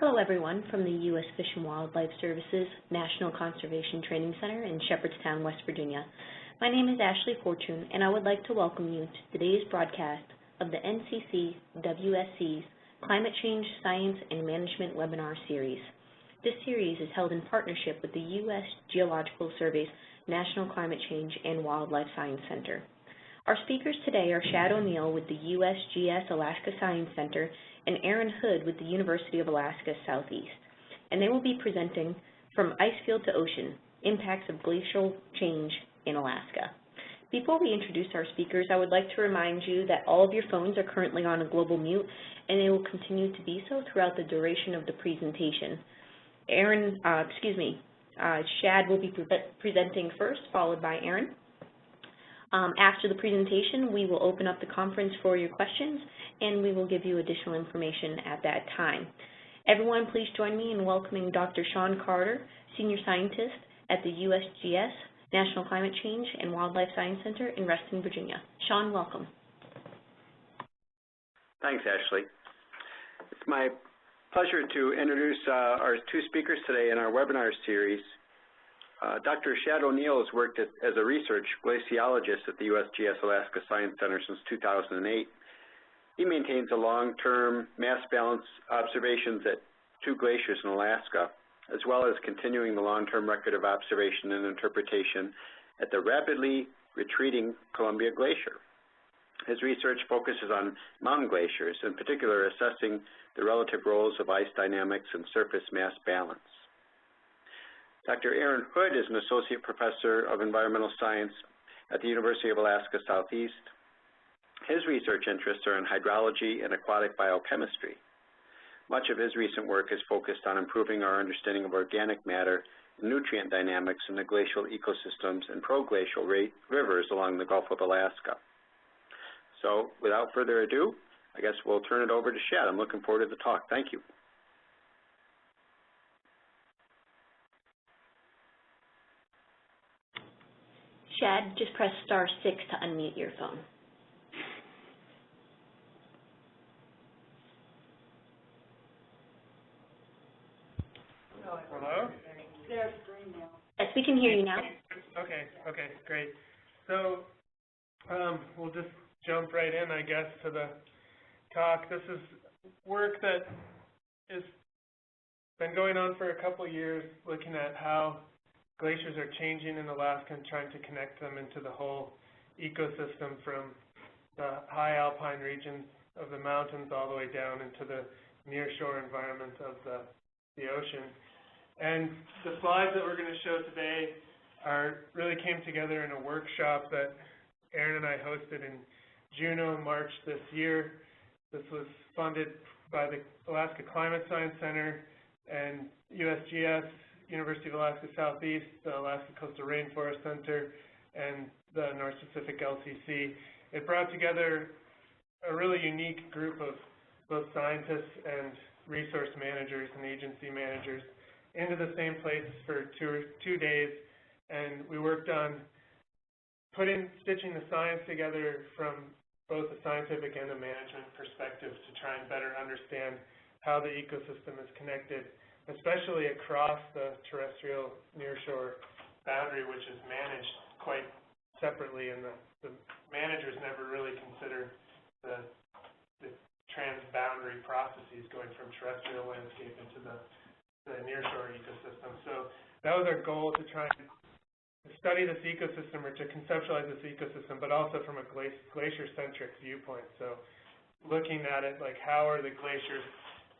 Hello everyone from the U.S. Fish and Wildlife Services National Conservation Training Center in Shepherdstown, West Virginia. My name is Ashley Fortune and I would like to welcome you to today's broadcast of the NCC WSC's Climate Change Science and Management Webinar Series. This series is held in partnership with the U.S. Geological Survey's National Climate Change and Wildlife Science Center. Our speakers today are Shad O'Neill with the USGS Alaska Science Center and Aaron Hood with the University of Alaska Southeast, and they will be presenting From Icefield-to-Ocean, Impacts of Glacial Change in Alaska. Before we introduce our speakers, I would like to remind you that all of your phones are currently on a global mute, and they will continue to be so throughout the duration of the presentation. Shad will be presenting first, followed by Aaron. After the presentation, we will open up the conference for your questions, and we will give you additional information at that time. Everyone, please join me in welcoming Dr. Sean Carter, Senior Scientist at the USGS National Climate Change and Wildlife Science Center in Reston, Virginia. Sean, welcome. Thanks, Ashley. It's my pleasure to introduce our two speakers today in our webinar series. Dr. Shad O'Neill has worked as a research glaciologist at the USGS Alaska Science Center since 2008. He maintains a long-term mass balance observations at 2 glaciers in Alaska, as well as continuing the long-term record of observation and interpretation at the rapidly retreating Columbia Glacier. His research focuses on mountain glaciers, in particular assessing the relative roles of ice dynamics and surface mass balance. Dr. Aaron Hood is an associate professor of environmental science at the University of Alaska Southeast. His research interests are in hydrology and aquatic biochemistry. Much of his recent work is focused on improving our understanding of organic matter and nutrient dynamics in the glacial ecosystems and proglacial rivers along the Gulf of Alaska. So, without further ado, I guess we'll turn it over to Shad. I'm looking forward to the talk. Thank you. Shad, just press *6 to unmute your phone. Hello? Yes, we can hear you now. Okay, great. So we'll just jump right in, I guess, to the talk. This is work that has been going on for a couple years, looking at how glaciers are changing in Alaska and trying to connect them into the whole ecosystem from the high alpine regions of the mountains all the way down into the nearshore environment of the ocean. And the slides that we're going to show today really came together in a workshop that Aaron and I hosted in Juneau, March this year. This was funded by the Alaska Climate Science Center and USGS, University of Alaska Southeast, the Alaska Coastal Rainforest Center, and the North Pacific LCC. It brought together a really unique group of both scientists and resource managers and agency managers into the same place for two days, and we worked on stitching the science together from both a scientific and a management perspective to try and better understand how the ecosystem is connected, especially across the terrestrial nearshore boundary, which is managed quite separately, and the managers never really consider the transboundary processes going from terrestrial landscape into the nearshore ecosystem. So that was our goal, to try and study this ecosystem, or to conceptualize this ecosystem, but also from a glacier-centric viewpoint. So looking at it like, how are the glaciers,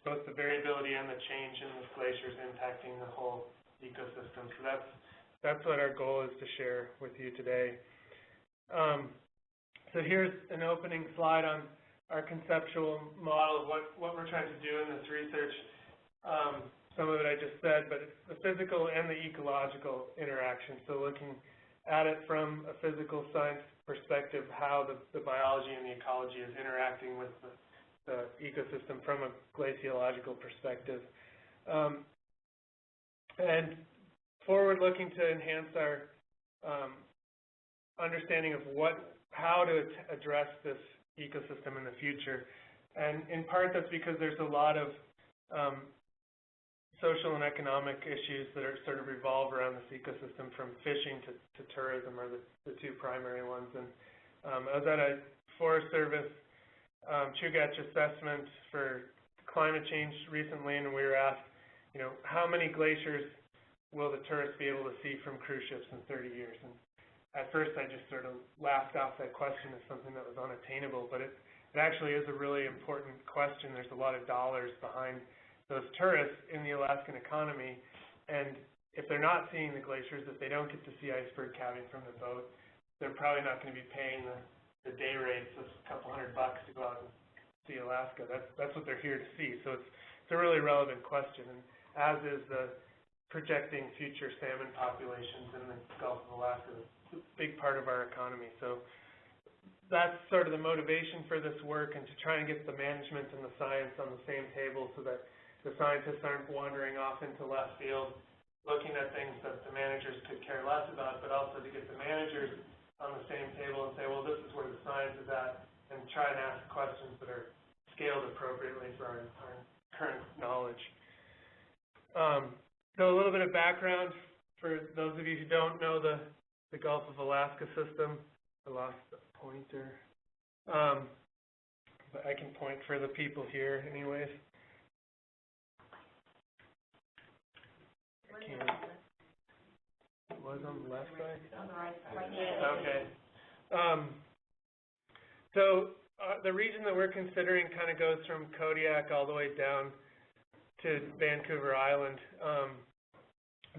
both the variability and the change in the glaciers, impacting the whole ecosystem. So that's what our goal is to share with you today. So here's an opening slide on our conceptual model of what we're trying to do in this research. Some of it I just said, but it's the physical and the ecological interaction. So looking at it from a physical science perspective, how the biology and the ecology is interacting with the ecosystem from a glaciological perspective. And forward-looking to enhance our understanding of how to address this ecosystem in the future. And in part, that's because there's a lot of social and economic issues that are sort of revolve around this ecosystem, from fishing to tourism are the two primary ones. And I was at a Forest Service Chugach assessment for climate change recently, and we were asked, how many glaciers will the tourists be able to see from cruise ships in 30 years? And at first I just sort of laughed off that question as something that was unattainable, but it actually is a really important question. There's a lot of dollars behind those tourists in the Alaskan economy, and if they're not seeing the glaciers, if they don't get to see iceberg calving from the boat, they're probably not going to be paying the day rates of a couple $100 to go out and see Alaska. That's what they're here to see. So it's a really relevant question, and as is the projecting future salmon populations in the Gulf of Alaska. It's a big part of our economy. So that's sort of the motivation for this work, and to try and get the management and the science on the same table so that the scientists aren't wandering off into left field looking at things that the managers could care less about, but also to get the managers on the same table and say, well, this is where the science is at, and try and ask questions that are scaled appropriately for our current knowledge. So a little bit of background for those of you who don't know the Gulf of Alaska system. I lost the pointer. But I can point for the people here anyways. It was on the left side? On the right side. Okay. So the region that we're considering kind of goes from Kodiak all the way down to Vancouver Island.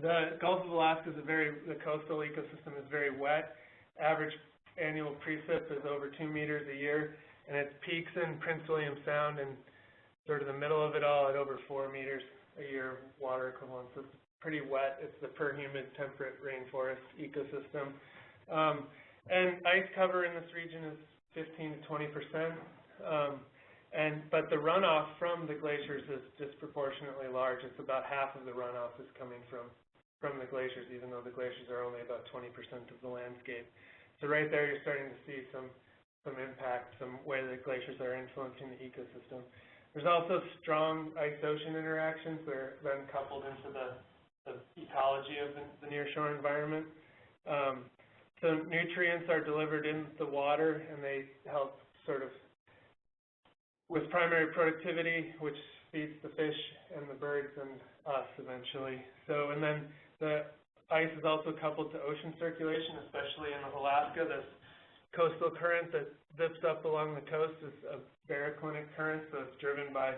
The Gulf of Alaska is the coastal ecosystem is very wet. Average annual precip is over 2 meters a year, and it peaks in Prince William Sound and sort of the middle of it all at over 4 meters a year water equivalent. So it's pretty wet. It's the per-humid temperate rainforest ecosystem. And ice cover in this region is 15 to 20%. But the runoff from the glaciers is disproportionately large. It's about half of the runoff is coming from the glaciers, even though the glaciers are only about 20% of the landscape. So right there, you're starting to see some impact, some way the glaciers are influencing the ecosystem. There's also strong ice-ocean interactions that are then coupled into the ecology of the nearshore environment. So nutrients are delivered in the water, and they help sort of with primary productivity, which feeds the fish and the birds and us eventually. So, and then the ice is also coupled to ocean circulation, especially in Alaska. This coastal current that zips up along the coast is a baroclinic current, so it's driven by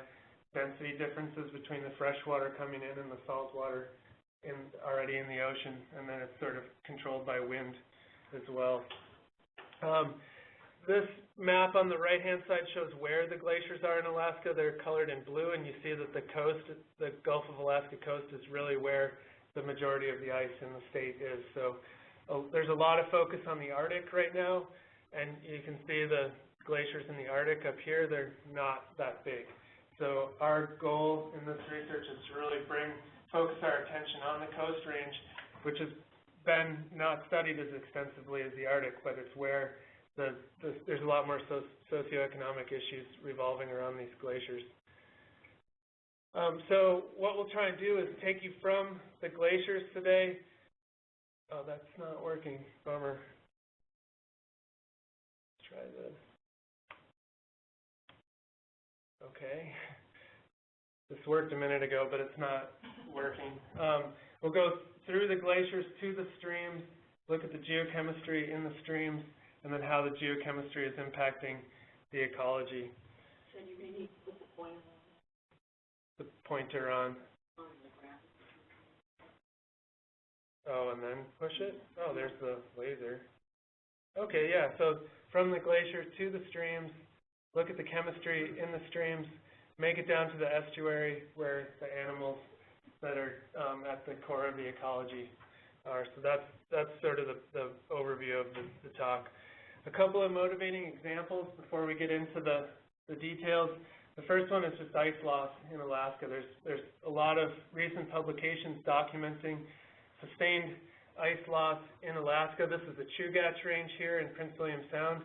density differences between the fresh water coming in and the salt water already in the ocean, and then it's sort of controlled by wind as well. This map on the right-hand side shows where the glaciers are in Alaska. They're colored in blue, and you see that the coast, the Gulf of Alaska coast, is really where the majority of the ice in the state is. So there's a lot of focus on the Arctic right now, and you can see the glaciers in the Arctic up here. They're not that big. So our goal in this research is to really focus our attention on the coast range, which has been not studied as extensively as the Arctic, but it's where there's a lot more socioeconomic issues revolving around these glaciers. So what we'll try and do is take you from the glaciers today. Oh, that's not working. Bummer. Let's try this. Okay. This worked a minute ago, but it's not working. We'll go through the glaciers to the streams, look at the geochemistry in the streams, and then how the geochemistry is impacting the ecology. So you really put the pointer on? The pointer on. The graph. Oh, and then push it? Oh, there's the laser. Okay, yeah, so from the glacier to the streams, look at the chemistry in the streams, make it down to the estuary where the animals that are at the core of the ecology are. So that's sort of the overview of the talk. A couple of motivating examples before we get into the details. The first one is just ice loss in Alaska. There's a lot of recent publications documenting sustained ice loss in Alaska. This is the Chugach Range here in Prince William Sound.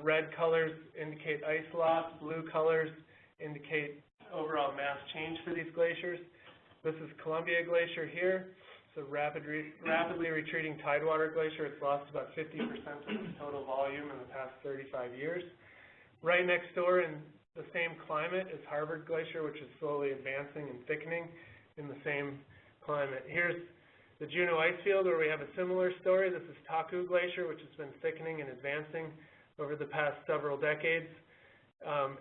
Red colors indicate ice loss. Blue colors indicate overall mass change for these glaciers. This is Columbia Glacier here. It's a rapidly retreating tidewater glacier. It's lost about 50% of its total volume in the past 35 years. Right next door in the same climate is Harvard Glacier, which is slowly advancing and thickening in the same climate. Here's the Juneau Icefield, where we have a similar story. This is Taku Glacier, which has been thickening and advancing over the past several decades.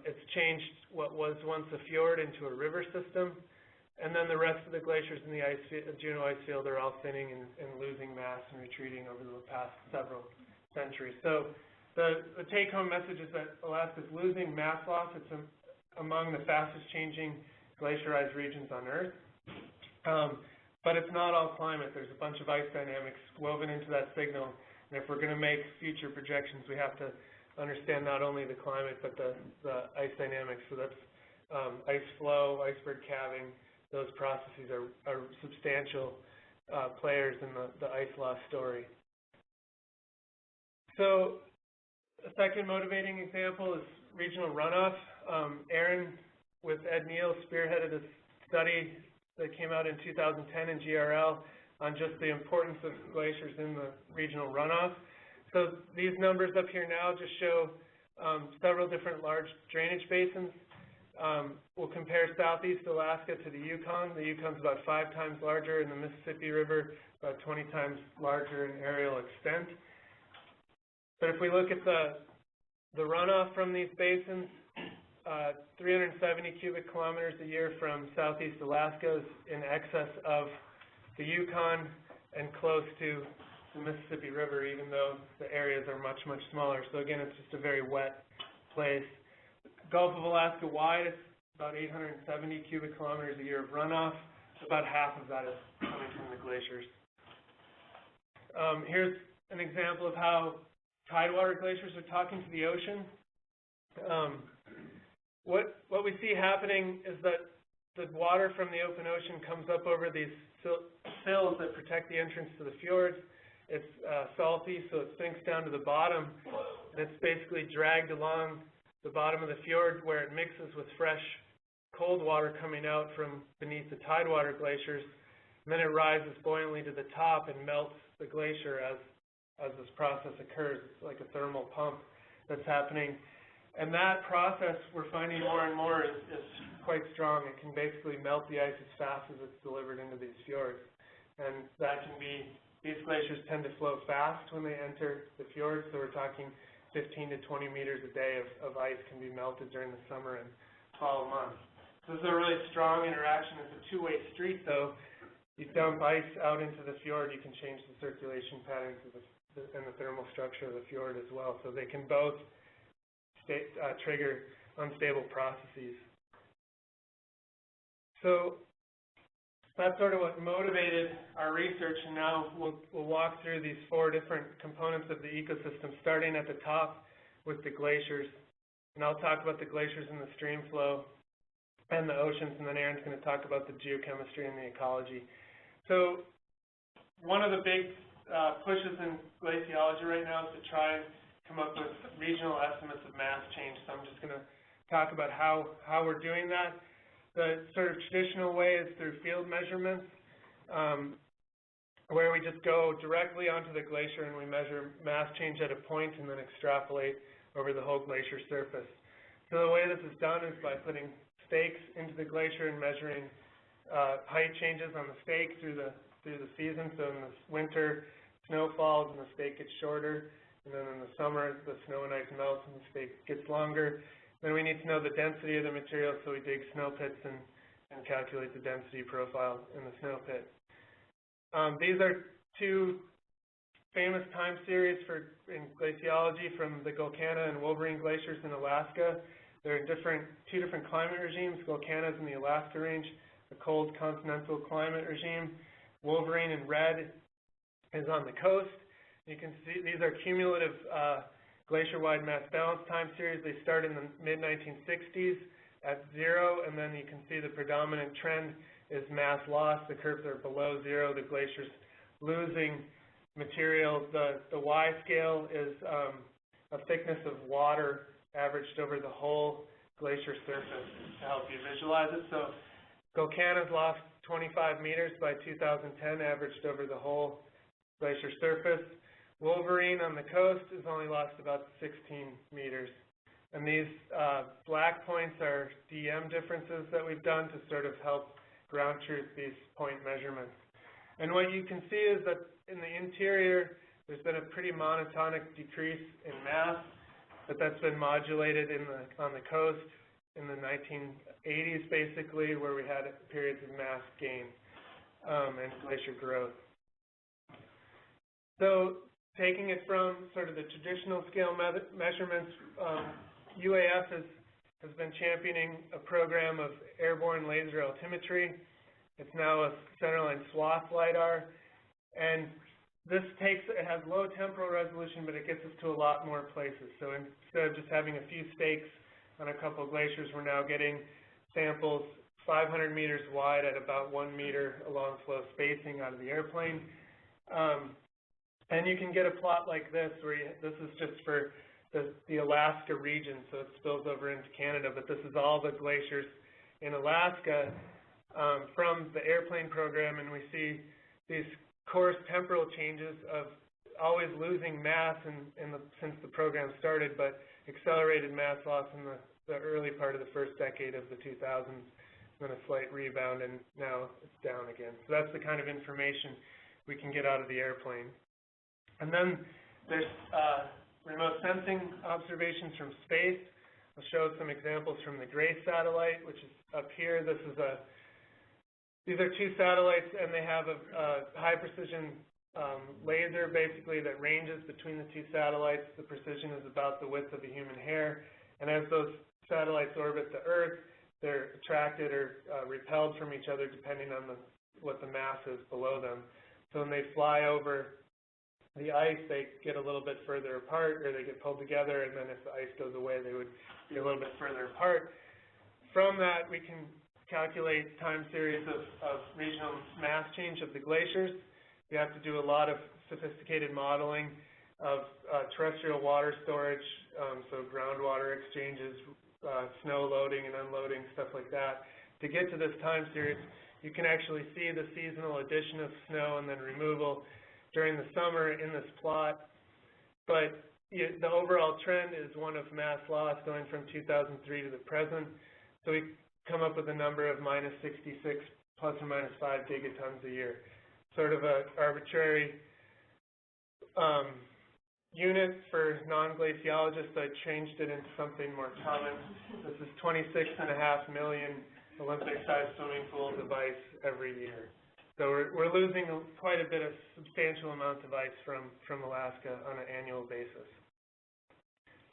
It's changed what was once a fjord into a river system. And then the rest of the glaciers in the Juneau Icefield are all thinning and losing mass and retreating over the past several centuries. So the take-home message is that Alaska is losing mass loss. It's among the fastest changing glaciarized regions on Earth. But it's not all climate. There's a bunch of ice dynamics woven into that signal. And if we're going to make future projections, we have to understand not only the climate, but the ice dynamics. So that's ice flow, iceberg calving. Those processes are substantial players in the ice loss story. So a second motivating example is regional runoff. Aaron, with Ed Neal, spearheaded a study that came out in 2010 in GRL on just the importance of glaciers in the regional runoff. So these numbers up here now just show several different large drainage basins. We'll compare Southeast Alaska to the Yukon. The Yukon's about 5 times larger, and the Mississippi River about 20 times larger in areal extent. But if we look at the runoff from these basins, 370 cubic kilometers a year from Southeast Alaska is in excess of the Yukon and close to the Mississippi River, even though the areas are much, much smaller. So again, it's just a very wet place. Gulf of Alaska wide is about 870 cubic kilometers a year of runoff. About half of that is coming from the glaciers. Here's an example of how tidewater glaciers are talking to the ocean. What we see happening is that the water from the open ocean comes up over these sills that protect the entrance to the fjords. It's salty, so it sinks down to the bottom, and it's basically dragged along the bottom of the fjord where it mixes with fresh cold water coming out from beneath the tidewater glaciers, and then it rises buoyantly to the top and melts the glacier as this process occurs. It's like a thermal pump that's happening. And that process, we're finding more and more, is quite strong. It can basically melt the ice as fast as it's delivered into these fjords. And that can be, these glaciers tend to flow fast when they enter the fjords, so we're talking 15 to 20 meters a day of ice can be melted during the summer and fall months. So this is a really strong interaction. It's a two-way street, though. You dump ice out into the fjord, you can change the circulation patterns and the thermal structure of the fjord as well. So they can both trigger unstable processes. So that's sort of what motivated our research, and now we'll walk through these 4 different components of the ecosystem, starting at the top with the glaciers. And I'll talk about the glaciers and the stream flow and the oceans, and then Aaron's going to talk about the geochemistry and the ecology. So one of the big pushes in glaciology right now is to try and come up with regional estimates of mass change. So I'm just going to talk about how we're doing that. The sort of traditional way is through field measurements, where we just go directly onto the glacier and we measure mass change at a point and then extrapolate over the whole glacier surface. So the way this is done is by putting stakes into the glacier and measuring height changes on the stake through the season. So in the winter, snow falls and the stake gets shorter. And then in the summer, the snow and ice melts and the stake gets longer. Then we need to know the density of the material, so we dig snow pits and calculate the density profile in the snow pit. These are 2 famous time series in glaciology from the Golcana and Wolverine glaciers in Alaska. They're in 2 different climate regimes. Golcana is in the Alaska range, a cold continental climate regime. Wolverine in red is on the coast. You can see these are cumulative glacier-wide mass balance time series. They start in the mid-1960s at 0, and then you can see the predominant trend is mass loss. The curves are below 0. The glacier's losing material. The Y scale is a thickness of water averaged over the whole glacier surface to help you visualize it. So Golcana's lost 25 meters by 2010, averaged over the whole glacier surface. Wolverine on the coast has only lost about 16 meters. And these black points are DM differences that we've done to sort of help ground truth these point measurements. And what you can see is that in the interior, there's been a pretty monotonic decrease in mass, but that's been modulated on the coast in the 1980s, basically, where we had periods of mass gain and glacier growth. So taking it from sort of the traditional scale measurements, UAF has been championing a program of airborne laser altimetry. It's now a centerline swath LiDAR, and it has low temporal resolution, but it gets us to a lot more places. So instead of just having a few stakes on a couple of glaciers, we're now getting samples 500 meters wide at about 1 meter along flow spacing out of the airplane. And you can get a plot like this, where this is just for the Alaska region, so it spills over into Canada, but this is all the glaciers in Alaska from the airplane program, and we see these coarse temporal changes of always losing mass since the program started, but accelerated mass loss in the early part of the first decade of the 2000s, then a slight rebound, and now it's down again. So that's the kind of information we can get out of the airplane. And then there's remote sensing observations from space. I'll show some examples from the GRACE satellite, which is up here. These are two satellites, and they have a high-precision laser, basically, that ranges between the two satellites. The precision is about the width of a human hair. And as those satellites orbit the Earth, they're attracted or repelled from each other, depending on what the mass is below them. So when they fly over the ice, they get a little bit further apart, or they get pulled together, and then if the ice goes away, they would be a little bit further apart. From that, we can calculate time series of regional mass change of the glaciers. We have to do a lot of sophisticated modeling of terrestrial water storage, so groundwater exchanges, snow loading and unloading, stuff like that. To get to this time series, you can actually see the seasonal addition of snow and then removal during the summer in this plot. But the overall trend is one of mass loss going from 2003 to the present. So we come up with a number of -66 plus or minus 5 gigatons a year. Sort of an arbitrary unit for non-glaciologists. I changed it into something more common. This is 26.5 million Olympic-sized swimming pools of ice every year. So we're losing quite a bit of substantial amounts of ice from Alaska on an annual basis.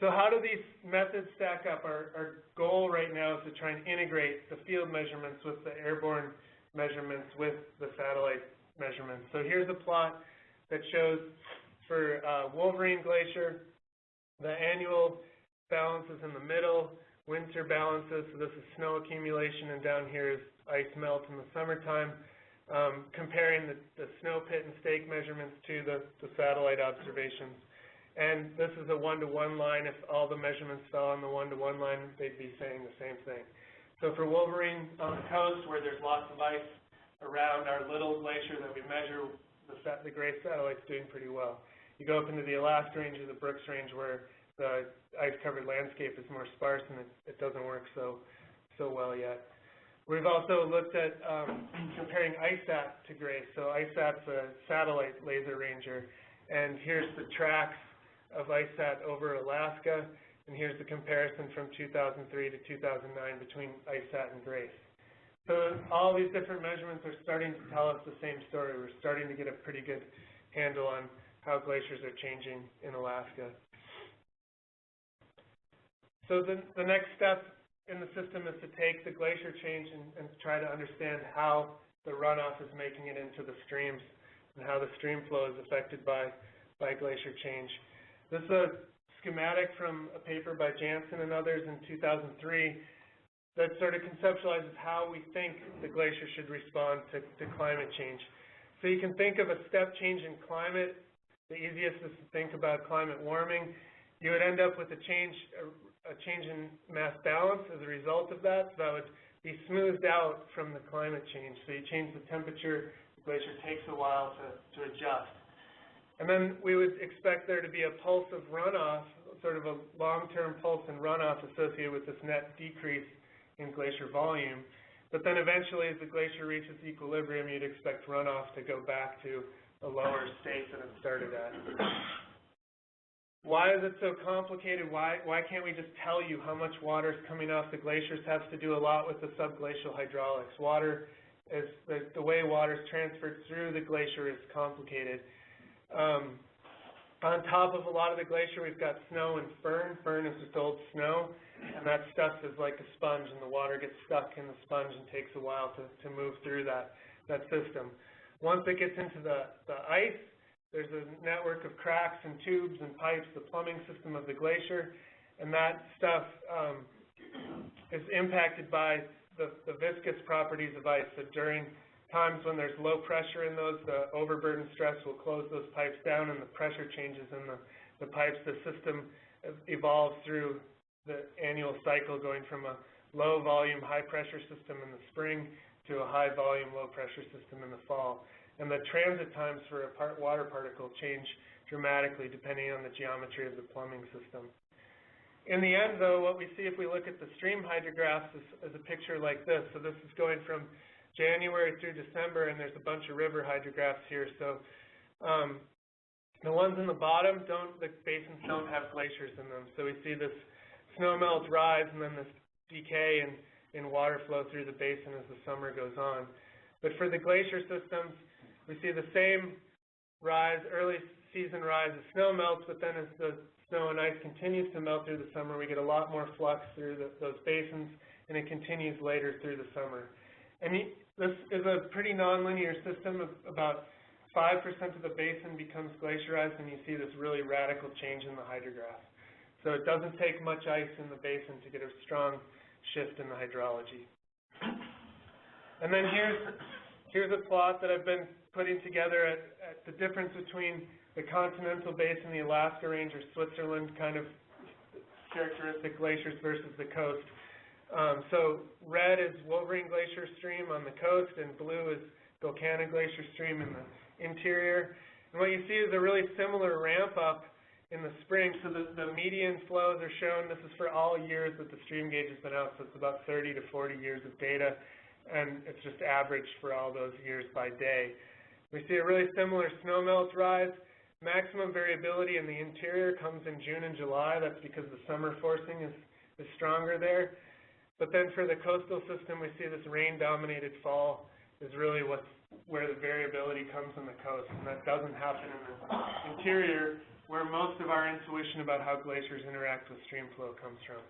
So how do these methods stack up? Our goal right now is to try and integrate the field measurements with the airborne measurements with the satellite measurements. So here's a plot that shows for Wolverine Glacier, the annual balances in the middle, winter balances, so this is snow accumulation, and down here is ice melt in the summertime. Comparing the snow pit and stake measurements to the satellite observations. And this is a one-to-one line. If all the measurements fell on the one-to-one line, they'd be saying the same thing. So for Wolverine on the coast, where there's lots of ice around our little glacier that we measure, the GRACE satellite's doing pretty well. You go up into the Alaska Range or the Brooks Range, where the ice-covered landscape is more sparse, and it doesn't work so well yet. We've also looked at comparing ISAT to GRACE. So ISAT's a satellite laser ranger, and here's the tracks of ISAT over Alaska, and here's the comparison from 2003 to 2009 between ISAT and GRACE. So all these different measurements are starting to tell us the same story. We're starting to get a pretty good handle on how glaciers are changing in Alaska. So the next step in the system is to take the glacier change and try to understand how the runoff is making it into the streams and how the stream flow is affected by glacier change. This is a schematic from a paper by Jansen and others in 2003 that sort of conceptualizes how we think the glacier should respond to climate change. So you can think of a step change in climate. The easiest is to think about climate warming. You would end up with a change in mass balance as a result of that. So that would be smoothed out from the climate change. So you change the temperature, the glacier takes a while to adjust. And then we would expect there to be a pulse of runoff, sort of a long-term pulse and runoff associated with this net decrease in glacier volume. But then eventually, as the glacier reaches equilibrium, you'd expect runoff to go back to a lower state than it started at. Why is it so complicated? Why can't we just tell you how much water is coming off the glaciers? Has to do a lot with the subglacial hydraulics. Water is the way water is transferred through the glacier is complicated. On top of a lot of the glacier, we've got snow and fern. Fern is just old snow, and that stuff is like a sponge, and the water gets stuck in the sponge and takes a while to move through that system. Once it gets into the ice, there's a network of cracks and tubes and pipes, the plumbing system of the glacier, and that stuff is impacted by the viscous properties of ice. So during times when there's low pressure in those, the overburden stress will close those pipes down, and the pressure changes in the pipes. The system evolves through the annual cycle, going from a low volume, high pressure system in the spring to a high volume, low pressure system in the fall. And the transit times for a water particle change dramatically depending on the geometry of the plumbing system. In the end, though, what we see if we look at the stream hydrographs is a picture like this. So this is going from January through December, and there's a bunch of river hydrographs here. So the ones in the bottom, the basins don't have glaciers in them. So we see this snow melt rise and then this decay in water flow through the basin as the summer goes on. But for the glacier systems, we see the same rise, early season rise as snow melts, but then as the snow and ice continues to melt through the summer, we get a lot more flux through those basins, and it continues later through the summer. And this is a pretty nonlinear system. About 5% of the basin becomes glacierized, and you see this really radical change in the hydrograph. So it doesn't take much ice in the basin to get a strong shift in the hydrology. And then here's a plot that I've been putting together at the difference between the continental basin, the Alaska Range, or Switzerland kind of characteristic glaciers versus the coast. So red is Wolverine Glacier Stream on the coast, and blue is Golcana Glacier Stream in the interior. And what you see is a really similar ramp up in the spring. So the median flows are shown. This is for all years that the stream gauge has been out, so it's about 30 to 40 years of data, and it's just averaged for all those years by day. We see a really similar snowmelt rise. Maximum variability in the interior comes in June and July. That's because the summer forcing is stronger there. But then for the coastal system, we see this rain-dominated fall is really where the variability comes on the coast, and that doesn't happen in the interior, where most of our intuition about how glaciers interact with stream flow comes from.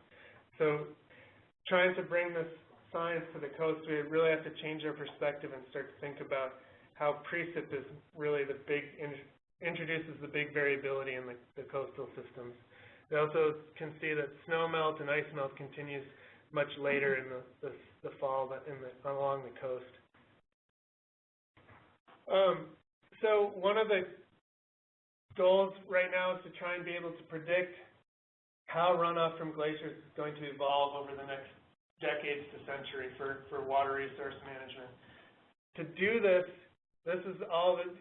So trying to bring this science to the coast, we really have to change our perspective and start to think about how precip is really introduces the big variability in the coastal systems. We also can see that snow melt and ice melt continues much later in the fall along the coast. So one of the goals right now is to try and be able to predict how runoff from glaciers is going to evolve over the next decades to century for water resource management. To do this is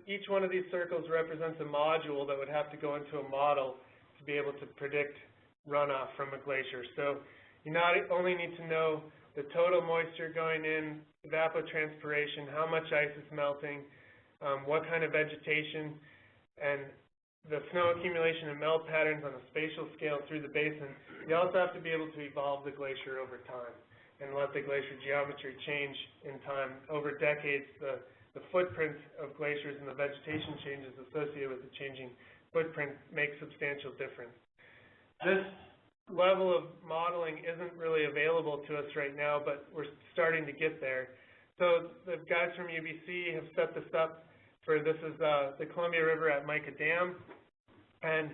each one of these circles represents a module that would have to go into a model to be able to predict runoff from a glacier. So you not only need to know the total moisture going in, evapotranspiration, how much ice is melting, what kind of vegetation, and the snow accumulation and melt patterns on a spatial scale through the basin. You also have to be able to evolve the glacier over time and let the glacier geometry change in time. Over decades, the footprint of glaciers and the vegetation changes associated with the changing footprint make substantial difference. This level of modeling isn't really available to us right now, but we're starting to get there. So the guys from UBC have set this up this is the Columbia River at Mica Dam, and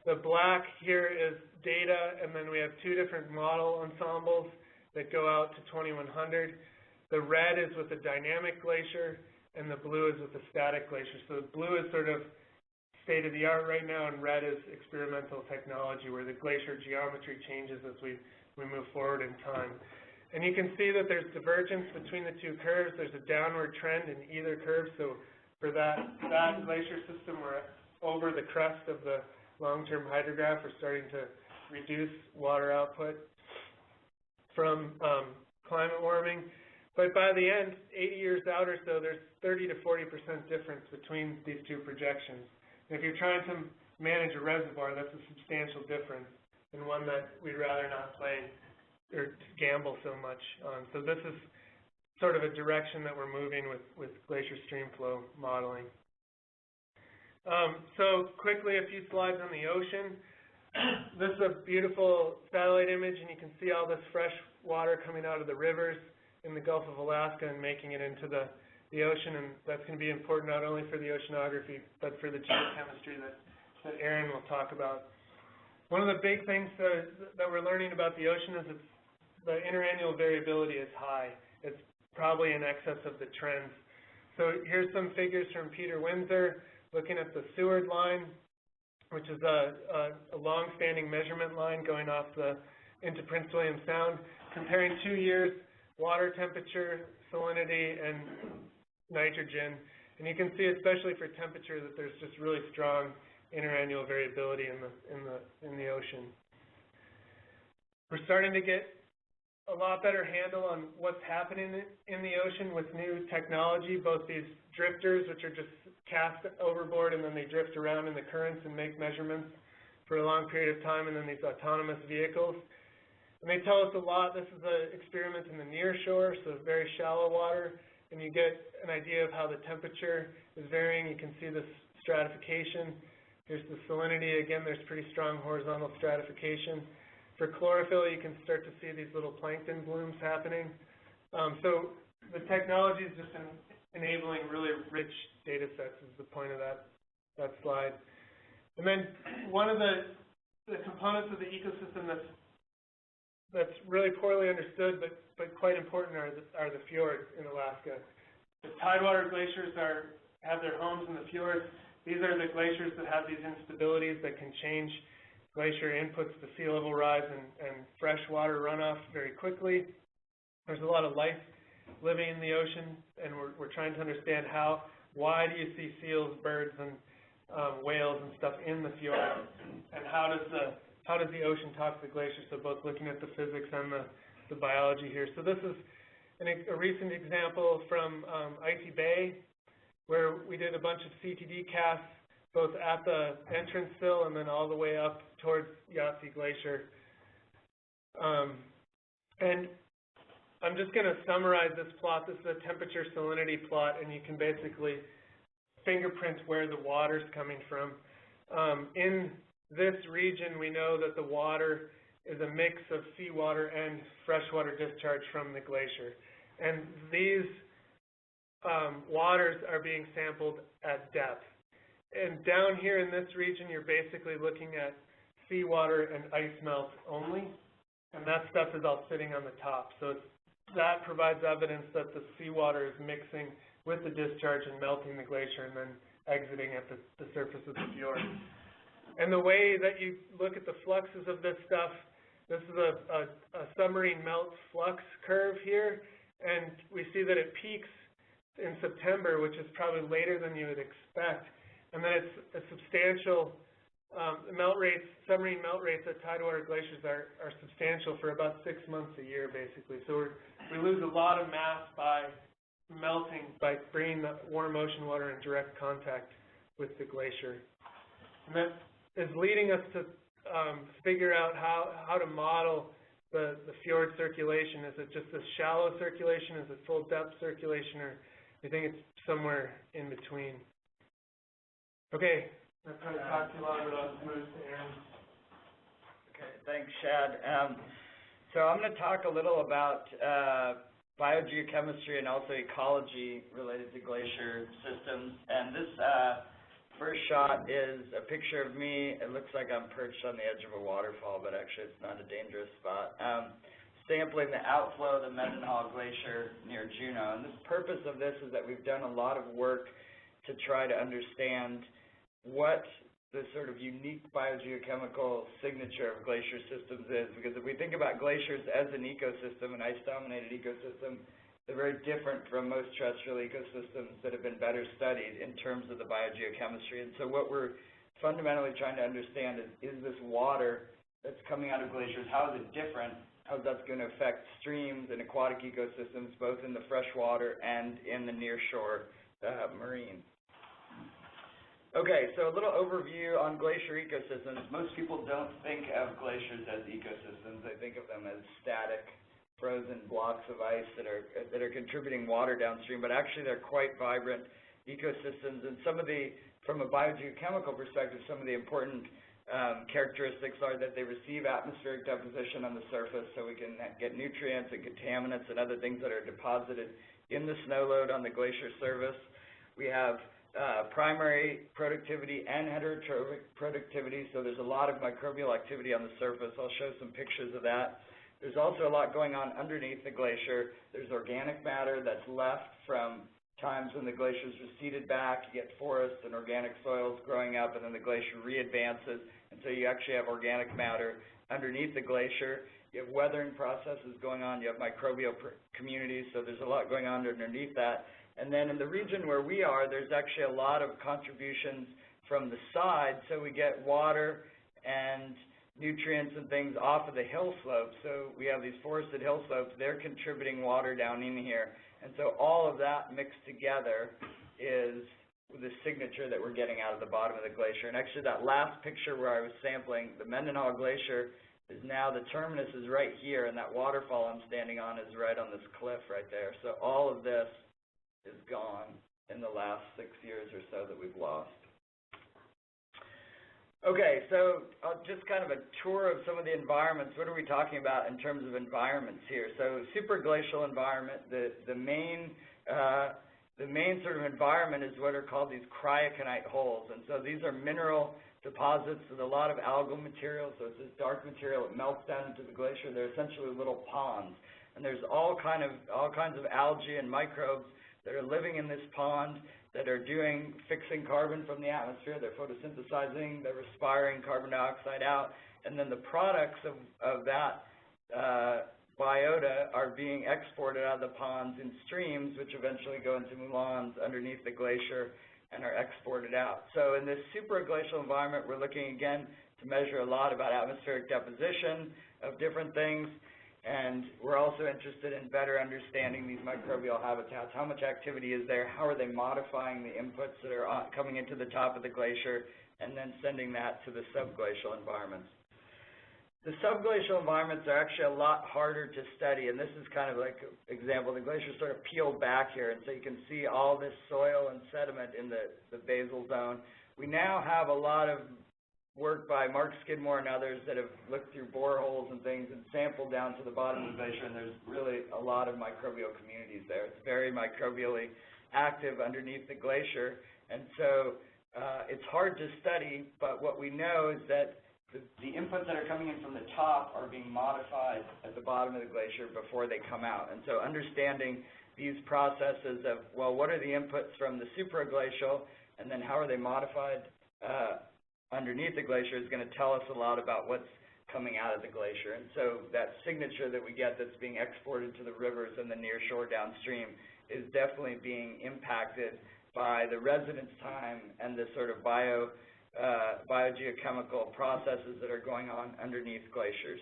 the black here is data, and then we have two different model ensembles that go out to 2100. The red is with a dynamic glacier, and the blue is with a static glacier. So the blue is sort of state-of-the-art right now, and red is experimental technology where the glacier geometry changes as we move forward in time. And you can see that there's divergence between the two curves. There's a downward trend in either curve. So for that glacier system, we're over the crest of the long-term hydrograph. We're starting to reduce water output from climate warming. But by the end, 80 years out or so, there's 30 to 40% difference between these two projections. And if you're trying to manage a reservoir, that's a substantial difference, and one that we'd rather not play or gamble so much on. So this is sort of a direction that we're moving with glacier streamflow modeling. So quickly, a few slides on the ocean. This is a beautiful satellite image, and you can see all this fresh water coming out of the rivers in the Gulf of Alaska and making it into the ocean, and that's going to be important not only for the oceanography, but for the geochemistry that Aaron will talk about. One of the big things that we're learning about the ocean is the interannual variability is high. It's probably in excess of the trends. So here's some figures from Peter Windsor looking at the Seward line, which is a long-standing measurement line going off into Prince William Sound, comparing 2 years, water temperature, salinity, and nitrogen. And you can see, especially for temperature, that there's just really strong interannual variability in the ocean. We're starting to get a lot better handle on what's happening in the ocean with new technology, both these drifters, which are just cast overboard and then they drift around in the currents and make measurements for a long period of time, and then these autonomous vehicles. And they tell us a lot. This is an experiment in the near shore, so very shallow water, and you get an idea of how the temperature is varying. You can see this stratification. Here's the salinity. Again, there's pretty strong horizontal stratification. For chlorophyll, you can start to see these little plankton blooms happening. So the technology is just enabling really rich data sets is the point of that slide. And then one of the components of the ecosystem that's really poorly understood but quite important are the fjords in Alaska. The tidewater glaciers have their homes in the fjords. These are the glaciers that have these instabilities that can change glacier inputs to sea level rise and freshwater runoff very quickly. There's a lot of life living in the ocean, and we're trying to understand why do you see seals, birds, and whales and stuff in the fjord, and how does the ocean talk to the glacier? So both looking at the physics and the biology here. So this is a recent example from Icy Bay, where we did a bunch of CTD casts both at the entrance sill and then all the way up towards Yahtzee Glacier. And I'm just going to summarize this plot. This is a temperature salinity plot, and you can basically fingerprint where the water's coming from. In this region, we know that the water is a mix of seawater and freshwater discharge from the glacier. And these waters are being sampled at depth. And down here in this region, you're basically looking at seawater and ice melt only, and that stuff is all sitting on the top. So that provides evidence that the seawater is mixing with the discharge and melting the glacier and then exiting at the surface of the fjord. And the way that you look at the fluxes of this stuff, this is a submarine melt flux curve here, and we see that it peaks in September, which is probably later than you would expect. And then it's a substantial submarine melt rates at tidewater glaciers are substantial for about 6 months a year, basically. So we lose a lot of mass by melting, by bringing the warm ocean water in direct contact with the glacier. And that is leading us to figure out how to model the fjord circulation. Is it just a shallow circulation? Is it full depth circulation? Or do you think it's somewhere in between? Okay, I've kind of talked too long, but I'll move to Aaron. Okay, thanks, Shad. So I'm going to talk a little about biogeochemistry and also ecology related to glacier systems. And this first shot is a picture of me. It looks like I'm perched on the edge of a waterfall, but actually it's not a dangerous spot. Sampling the outflow of the Mendenhall Glacier near Juneau. And the purpose of this is that we've done a lot of work to try to understand what the sort of unique biogeochemical signature of glacier systems is, because if we think about glaciers as an ecosystem, an ice-dominated ecosystem, they're very different from most terrestrial ecosystems that have been better studied in terms of the biogeochemistry. And so what we're fundamentally trying to understand is this water that's coming out of glaciers, how is it different? How that's going to affect streams and aquatic ecosystems, both in the freshwater and in the nearshore marine. Okay, so a little overview on glacier ecosystems. Most people don't think of glaciers as ecosystems. They think of them as static, frozen blocks of ice that are contributing water downstream, but actually they're quite vibrant ecosystems. And some of the, from a biogeochemical perspective, some of the important characteristics are that they receive atmospheric deposition on the surface, so we can get nutrients and contaminants and other things that are deposited in the snow load on the glacier surface. We have primary productivity and heterotrophic productivity, so there's a lot of microbial activity on the surface. I'll show some pictures of that. There's also a lot going on underneath the glacier. There's organic matter that's left from times when the glaciers receded back. You get forests and organic soils growing up, and then the glacier re-advances, and so you actually have organic matter underneath the glacier. You have weathering processes going on. You have microbial communities, so there's a lot going on underneath that. And then in the region where we are, there's actually a lot of contributions from the side, so we get water and nutrients and things off of the hill slopes. So we have these forested hill slopes. They're contributing water down in here. And so all of that mixed together is the signature that we're getting out of the bottom of the glacier. And actually that last picture where I was sampling, the Mendenhall Glacier, is now the terminus is right here, and that waterfall I'm standing on is right on this cliff right there. So all of this is gone in the last 6 years or so that we've lost. Okay, so just kind of a tour of some of the environments. What are we talking about in terms of environments here? So superglacial environment, the main sort of environment is what are called these cryoconite holes. And so these are mineral deposits with a lot of algal material. So it's this dark material that melts down into the glacier. They're essentially little ponds. And there's all kinds of algae and microbes that are living in this pond, that are fixing carbon from the atmosphere. They're photosynthesizing, they're respiring carbon dioxide out, and then the products of that biota are being exported out of the ponds in streams, which eventually go into moulins underneath the glacier and are exported out. So in this superglacial environment, we're looking again to measure a lot about atmospheric deposition of different things. And we're also interested in better understanding these microbial habitats. How much activity is there? How are they modifying the inputs that are coming into the top of the glacier, and then sending that to the subglacial environments? The subglacial environments are actually a lot harder to study, and this is kind of like an example. The glacier sort of peeled back here, and so you can see all this soil and sediment in the basal zone. We now have a lot of work by Mark Skidmore and others that have looked through boreholes and things and sampled down to the bottom of the glacier, and there's really a lot of microbial communities there. It's very microbially active underneath the glacier, and so it's hard to study, but what we know is that the inputs that are coming in from the top are being modified at the bottom of the glacier before they come out. And so understanding these processes of, well, what are the inputs from the supraglacial, and then how are they modified underneath the glacier is going to tell us a lot about what's coming out of the glacier. And so that signature that we get that's being exported to the rivers and the near shore downstream is definitely being impacted by the residence time and the sort of biogeochemical processes that are going on underneath glaciers.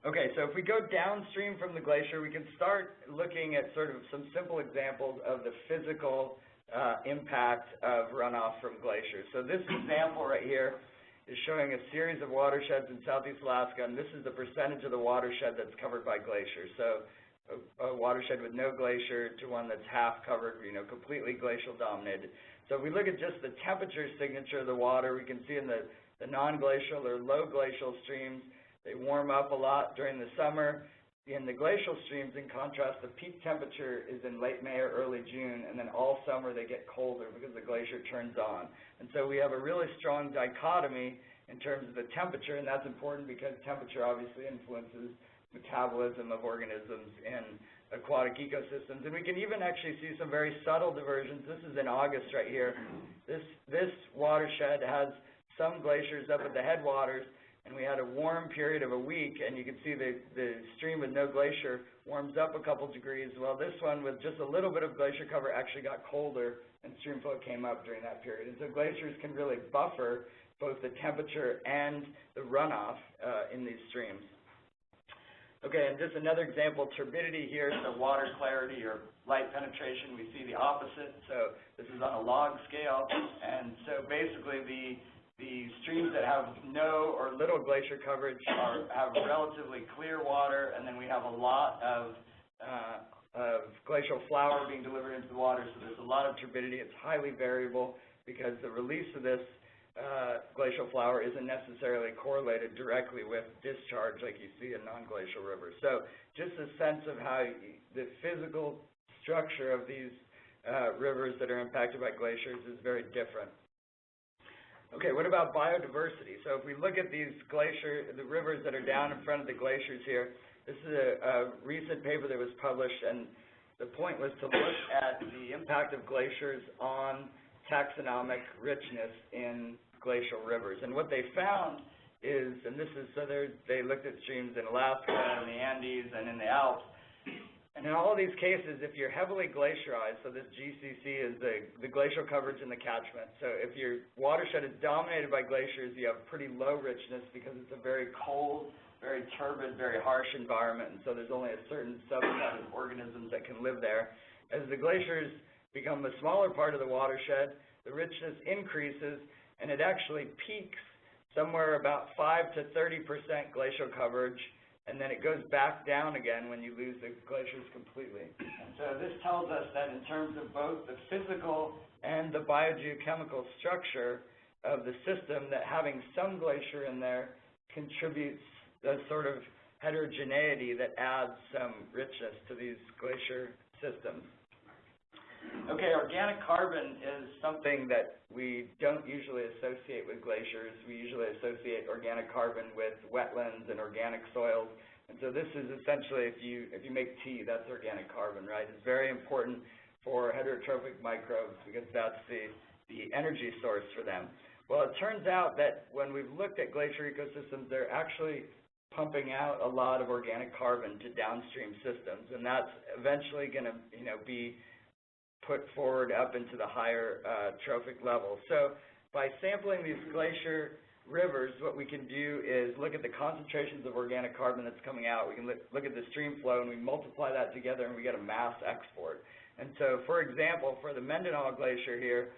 Okay, so if we go downstream from the glacier, we can start looking at sort of some simple examples of the physical impact of runoff from glaciers. So this example right here is showing a series of watersheds in Southeast Alaska, and this is the percentage of the watershed that's covered by glaciers. So a watershed with no glacier to one that's half covered, completely glacial dominated. So if we look at just the temperature signature of the water, we can see in the non-glacial or low glacial streams, they warm up a lot during the summer. In the glacial streams, in contrast, the peak temperature is in late May or early June, and then all summer they get colder because the glacier turns on. And so we have a really strong dichotomy in terms of the temperature, and that's important because temperature obviously influences metabolism of organisms in aquatic ecosystems. And we can even actually see some very subtle diversions. This is in August right here. This watershed has some glaciers up at the headwaters, and we had a warm period of a week, and you can see the stream with no glacier warms up a couple degrees. Well, this one with just a little bit of glacier cover actually got colder, and stream flow came up during that period. And so glaciers can really buffer both the temperature and the runoff in these streams. Okay, and just another example, turbidity here, so water clarity or light penetration, we see the opposite. So this is on a log scale, and so basically the streams that have no or little glacier coverage have relatively clear water, and then we have a lot of glacial flour being delivered into the water, so there's a lot of turbidity. It's highly variable because the release of this glacial flour isn't necessarily correlated directly with discharge like you see in non-glacial rivers. So just a sense of how the physical structure of these rivers that are impacted by glaciers is very different. Okay, what about biodiversity? So if we look at these the rivers that are down in front of the glaciers here, this is a recent paper that was published, and the point was to look at the impact of glaciers on taxonomic richness in glacial rivers. And what they found is, and this is, so they looked at streams in Alaska and the Andes and in the Alps, and in all of these cases, if you're heavily glaciarized, so this GCC is the glacial coverage in the catchment. So if your watershed is dominated by glaciers, you have pretty low richness because it's a very cold, very turbid, very harsh environment, and so there's only a certain subset of organisms that can live there. As the glaciers become a smaller part of the watershed, the richness increases, and it actually peaks somewhere about 5 to 30% glacial coverage, and then it goes back down again when you lose the glaciers completely. And so this tells us that in terms of both the physical and the biogeochemical structure of the system, that having some glacier in there contributes a sort of heterogeneity that adds some richness to these glacier systems. Okay, organic carbon is something that we don't usually associate with glaciers. We usually associate organic carbon with wetlands and organic soils. And so this is essentially, if you make tea, that's organic carbon, right? It's very important for heterotrophic microbes because that's the energy source for them. Well, it turns out that when we've looked at glacier ecosystems, they're actually pumping out a lot of organic carbon to downstream systems, and that's eventually going to, be put forward up into the higher trophic levels. So by sampling these glacier rivers, what we can do is look at the concentrations of organic carbon that's coming out. We can look at the stream flow, and we multiply that together, and we get a mass export. And so, for example, for the Mendenhall Glacier here,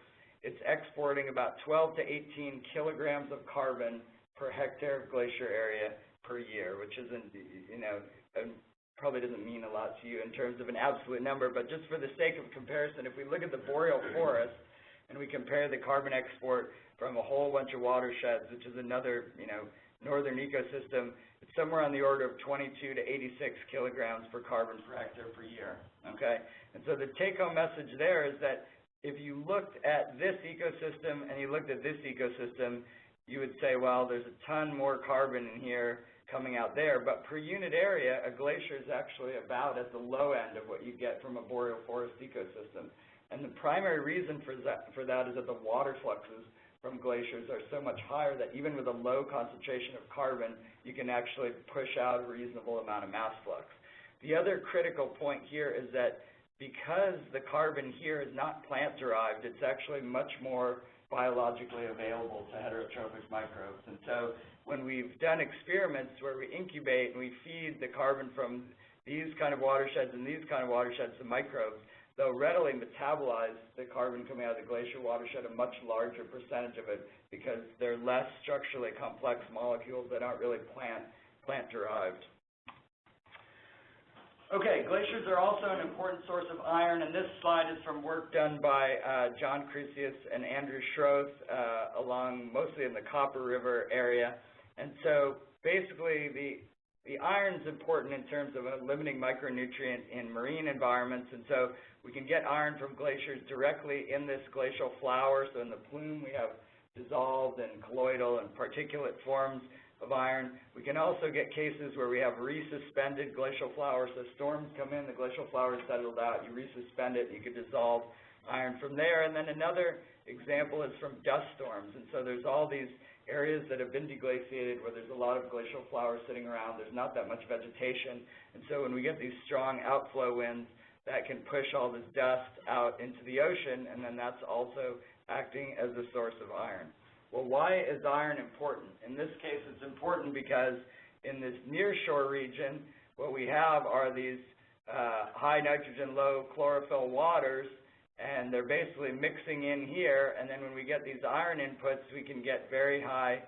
it's exporting about 12 to 18 kilograms of carbon per hectare of glacier area per year, which isn't, probably doesn't mean a lot to you in terms of an absolute number, but just for the sake of comparison, if we look at the boreal forest and we compare the carbon export from a whole bunch of watersheds, which is another, northern ecosystem, it's somewhere on the order of 22 to 86 kilograms per carbon per hectare per year, okay? And so the take-home message there is that if you looked at this ecosystem and you looked at this ecosystem, you would say, well, there's a ton more carbon in here coming out there, but per unit area, a glacier is actually about at the low end of what you get from a boreal forest ecosystem. And the primary reason for that is that the water fluxes from glaciers are so much higher that even with a low concentration of carbon, you can actually push out a reasonable amount of mass flux. The other critical point here is that because the carbon here is not plant-derived, it's actually much more biologically available to heterotrophic microbes. And so when we've done experiments where we incubate and we feed the carbon from these kind of watersheds and these kind of watersheds to microbes, they'll readily metabolize the carbon coming out of the glacier watershed, a much larger percentage of it, because they're less structurally complex molecules that aren't really plant-derived. Okay, glaciers are also an important source of iron, and this slide is from work done by John Crisius and Andrew Schroth along mostly in the Copper River area. And so basically the iron is important in terms of a limiting micronutrient in marine environments, and so we can get iron from glaciers directly in this glacial flour. So in the plume we have dissolved and colloidal and particulate forms of iron. We can also get cases where we have resuspended glacial flowers. So storms come in, the glacial flowers settled out, you resuspend it, you can dissolve iron from there. And then another example is from dust storms. And so there's all these areas that have been deglaciated where there's a lot of glacial flowers sitting around. There's not that much vegetation. And so when we get these strong outflow winds, that can push all this dust out into the ocean, and then that's also acting as a source of iron. Well, why is iron important? In this case, it's important because in this nearshore region, what we have are these high nitrogen, low chlorophyll waters, and they're basically mixing in here, and then when we get these iron inputs, we can get very high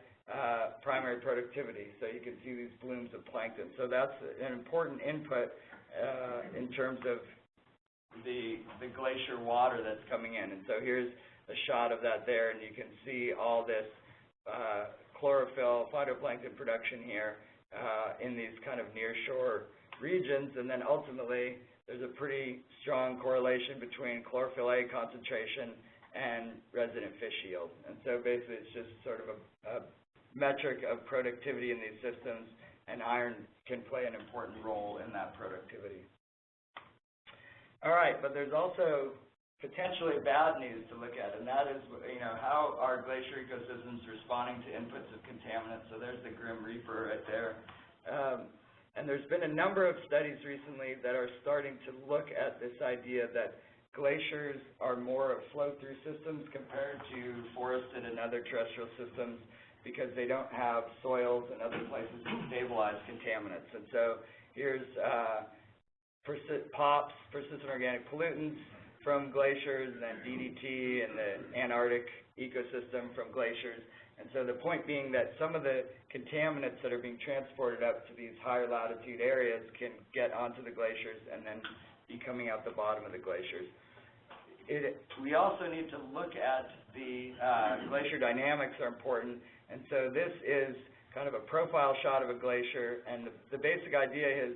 primary productivity. So you can see these blooms of plankton. So that's an important input in terms of the glacier water that's coming in. And so here's a shot of that there, and you can see all this chlorophyll, phytoplankton production here in these kind of nearshore regions. And then ultimately, there's a pretty strong correlation between chlorophyll A concentration and resident fish yield. And so basically, it's just sort of a metric of productivity in these systems, and iron can play an important role in that productivity. All right, but there's also potentially bad news to look at, and that is, how are glacier ecosystems responding to inputs of contaminants? So there's the Grim Reaper right there. And there's been a number of studies recently that are starting to look at this idea that glaciers are more of flow-through systems compared to forested and other terrestrial systems because they don't have soils and other places to stabilize contaminants. And so here's POPs, persistent organic pollutants, from glaciers, and then DDT and the Antarctic ecosystem from glaciers. And so the point being that some of the contaminants that are being transported up to these higher latitude areas can get onto the glaciers and then be coming out the bottom of the glaciers. We also need to look at the glacier dynamics are important. And so this is kind of a profile shot of a glacier, and the basic idea is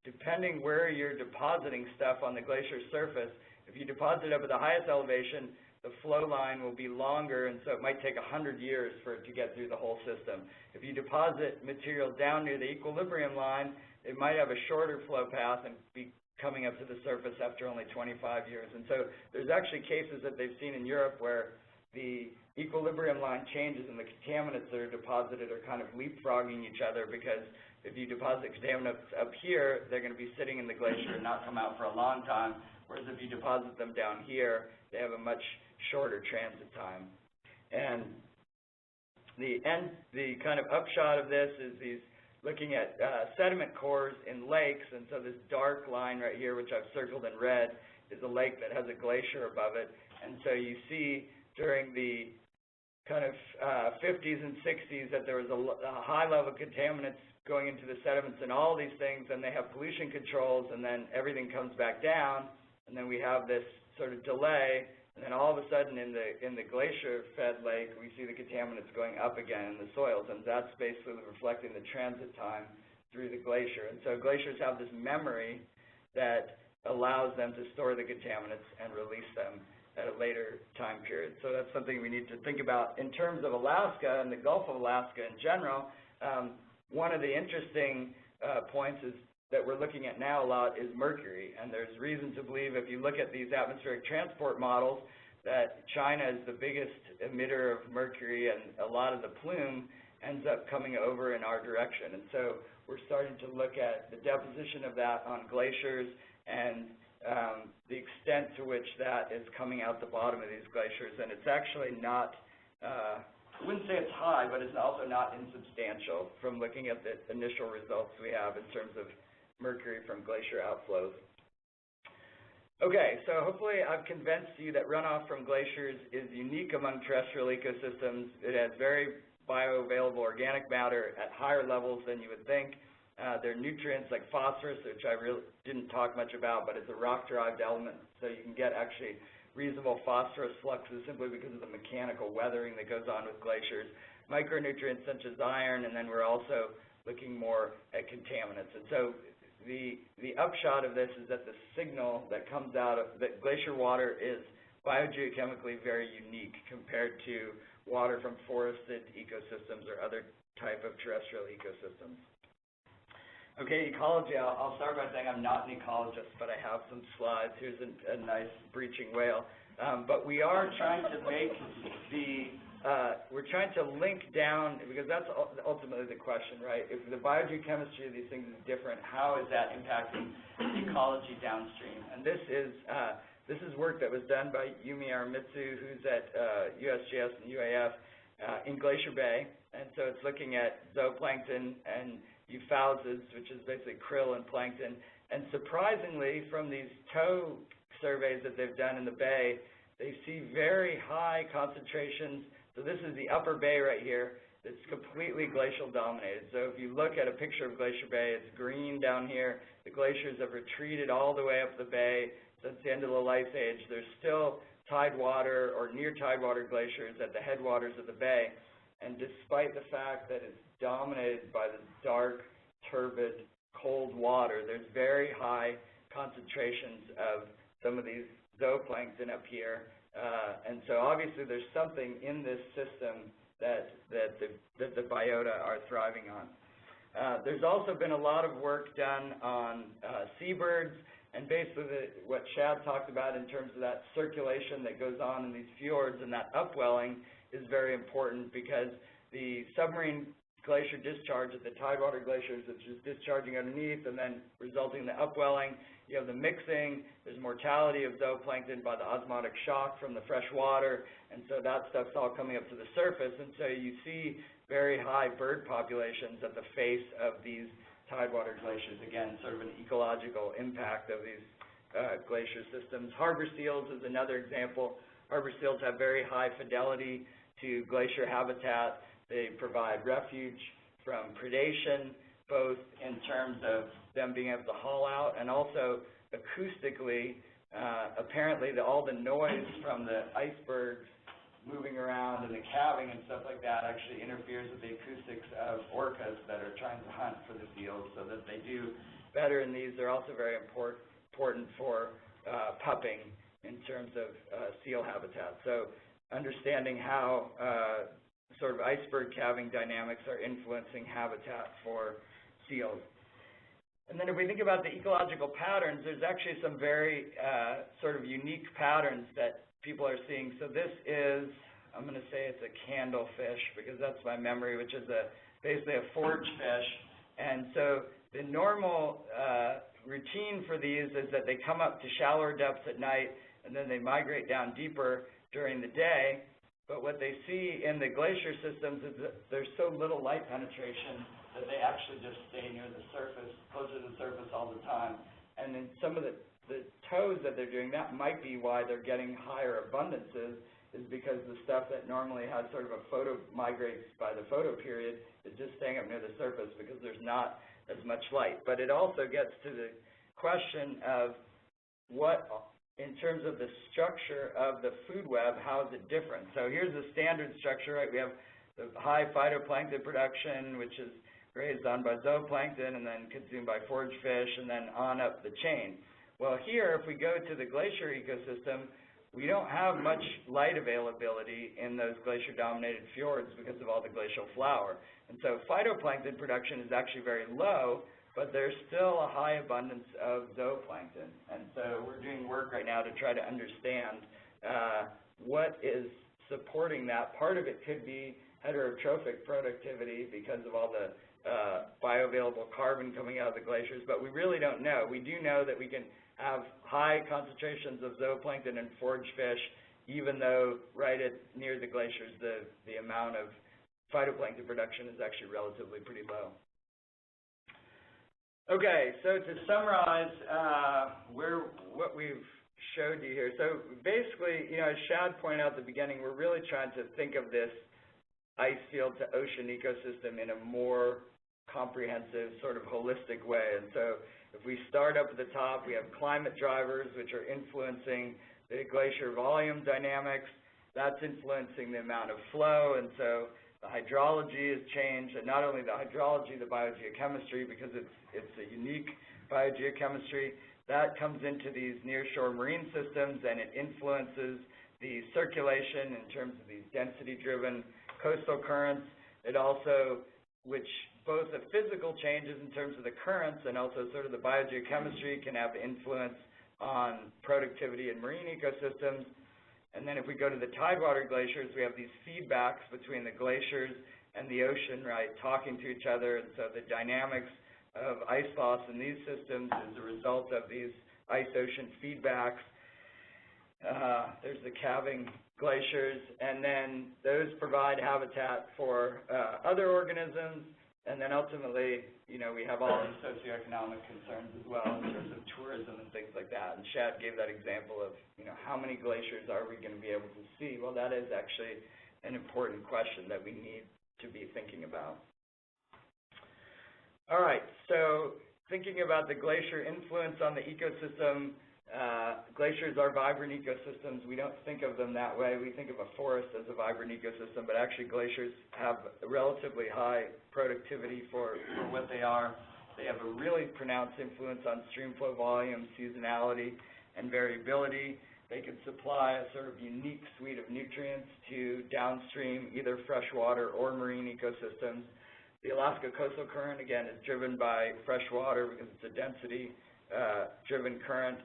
depending where you're depositing stuff on the glacier surface, if you deposit up at the highest elevation, the flow line will be longer, and so it might take 100 years for it to get through the whole system. If you deposit material down near the equilibrium line, it might have a shorter flow path and be coming up to the surface after only 25 years. And so there's actually cases that they've seen in Europe where the equilibrium line changes and the contaminants that are deposited are kind of leapfrogging each other, because if you deposit contaminants up here, they're going to be sitting in the glacier and not come out for a long time, whereas if you deposit them down here, they have a much shorter transit time. And the kind of upshot of this is these looking at sediment cores in lakes, and so this dark line right here, which I've circled in red, is a lake that has a glacier above it. And so you see during the kind of 50s and 60s that there was a high level of contaminants going into the sediments and all these things, and they have pollution controls, and then everything comes back down, and then we have this sort of delay, and then all of a sudden in the glacier-fed lake, we see the contaminants going up again in the soils, and that's basically reflecting the transit time through the glacier. And so glaciers have this memory that allows them to store the contaminants and release them at a later time period. So that's something we need to think about. In terms of Alaska and the Gulf of Alaska in general, one of the interesting points is that we're looking at now a lot is mercury, and there's reason to believe, if you look at these atmospheric transport models, that China is the biggest emitter of mercury, and a lot of the plume ends up coming over in our direction. And so we're starting to look at the deposition of that on glaciers and the extent to which that is coming out the bottom of these glaciers. And it's actually not, I wouldn't say it's high, but it's also not insubstantial from looking at the initial results we have in terms of mercury from glacier outflows. Okay, so hopefully I've convinced you that runoff from glaciers is unique among terrestrial ecosystems. It has very bioavailable organic matter at higher levels than you would think. There are nutrients like phosphorus, which I really didn't talk much about, but it's a rock-derived element, so you can get actually reasonable phosphorus fluxes simply because of the mechanical weathering that goes on with glaciers. Micronutrients such as iron, and then we're also looking more at contaminants. And so the upshot of this is that the signal that comes out of that glacier water is biogeochemically very unique compared to water from forested ecosystems or other type of terrestrial ecosystems. Okay, ecology, I'll start by saying I'm not an ecologist, but I have some slides. Here's a nice breaching whale. But we are trying to make we're trying to link down, because that's ultimately the question, right? If the biogeochemistry of these things is different, how is that impacting ecology downstream? And this is work that was done by Yumi Aramitsu, who's at USGS and UAF in Glacier Bay. And so it's looking at zooplankton and euphausids, which is basically krill and plankton. And surprisingly, from these tow surveys that they've done in the bay, they see very high concentrations. So this is the upper bay right here. It's completely glacial dominated. So if you look at a picture of Glacier Bay, it's green down here. The glaciers have retreated all the way up the bay since the end of the Ice Age. There's still tidewater or near tidewater glaciers at the headwaters of the bay. And despite the fact that it's dominated by the dark, turbid, cold water, there's very high concentrations of some of these zooplankton up here. And so obviously there's something in this system that the biota are thriving on. There's also been a lot of work done on seabirds, and basically what Shad talked about in terms of that circulation that goes on in these fjords and that upwelling is very important, because the submarine glacier discharge at the tidewater glaciers, which is discharging underneath and then resulting in the upwelling, you have the mixing, there's mortality of zooplankton by the osmotic shock from the fresh water, and so that stuff's all coming up to the surface, and so you see very high bird populations at the face of these tidewater glaciers. Again, sort of an ecological impact of these glacier systems. Harbor seals is another example. Harbor seals have very high fidelity to glacier habitat. They provide refuge from predation, both in terms of them being able to haul out and also acoustically. Apparently, all the noise from the icebergs moving around and the calving and stuff like that actually interferes with the acoustics of orcas that are trying to hunt for the seals, so that they do better in these. They're also very important for pupping in terms of seal habitat. So understanding how sort of iceberg calving dynamics are influencing habitat for seals. And then if we think about the ecological patterns, there's actually some very sort of unique patterns that people are seeing. So this is, I'm going to say it's a candlefish, because that's my memory, which is basically a forage fish. And so the normal routine for these is that they come up to shallower depths at night, and then they migrate down deeper during the day. But what they see in the glacier systems is that there's so little light penetration that they actually just stay near the surface, closer to the surface all the time. And then some of the tows that they're doing, that might be why they're getting higher abundances, is because the stuff that normally has sort of a migrates by the photo period is just staying up near the surface because there's not as much light. But it also gets to the question of what, in terms of the structure of the food web, how is it different? So here's the standard structure, right? We have the high phytoplankton production, which is grazed on by zooplankton and then consumed by forage fish, and then on up the chain. Well, here, if we go to the glacier ecosystem, we don't have much light availability in those glacier-dominated fjords because of all the glacial flower. And so phytoplankton production is actually very low, but there's still a high abundance of zooplankton. And so we're doing work right now to try to understand what is supporting that. Part of it could be heterotrophic productivity because of all the bioavailable carbon coming out of the glaciers, but we really don't know. We do know that we can have high concentrations of zooplankton and forage fish, even though right near the glaciers the amount of phytoplankton production is actually relatively pretty low. Okay, so to summarize what we've showed you here. So basically, as Shad pointed out at the beginning, we're really trying to think of this ice field to ocean ecosystem in a more comprehensive, sort of holistic way. And so if we start up at the top, we have climate drivers, which are influencing the glacier volume dynamics. That's influencing the amount of flow, and so the hydrology has changed, and not only the hydrology, the biogeochemistry, because it's a unique biogeochemistry. That comes into these nearshore marine systems, and it influences the circulation in terms of these density-driven coastal currents. It also, which both the physical changes in terms of the currents and also sort of the biogeochemistry can have influence on productivity in marine ecosystems. And then if we go to the tidewater glaciers, we have these feedbacks between the glaciers and the ocean, right, talking to each other. And so the dynamics of ice loss in these systems is a result of these ice-ocean feedbacks. There's the calving glaciers, and then those provide habitat for other organisms. And then ultimately, you know, we have all these socioeconomic concerns as well in terms of tourism and things like that. And Shad gave that example of, you know, how many glaciers are we going to be able to see? Well, that is actually an important question that we need to be thinking about. All right, so thinking about the glacier influence on the ecosystem, glaciers are vibrant ecosystems. We don't think of them that way. We think of a forest as a vibrant ecosystem, but actually glaciers have a relatively high productivity for what they are. They have a really pronounced influence on streamflow volume, seasonality, and variability. They can supply a sort of unique suite of nutrients to downstream, either freshwater or marine ecosystems. The Alaska Coastal Current, again, is driven by freshwater because it's a density-driven current.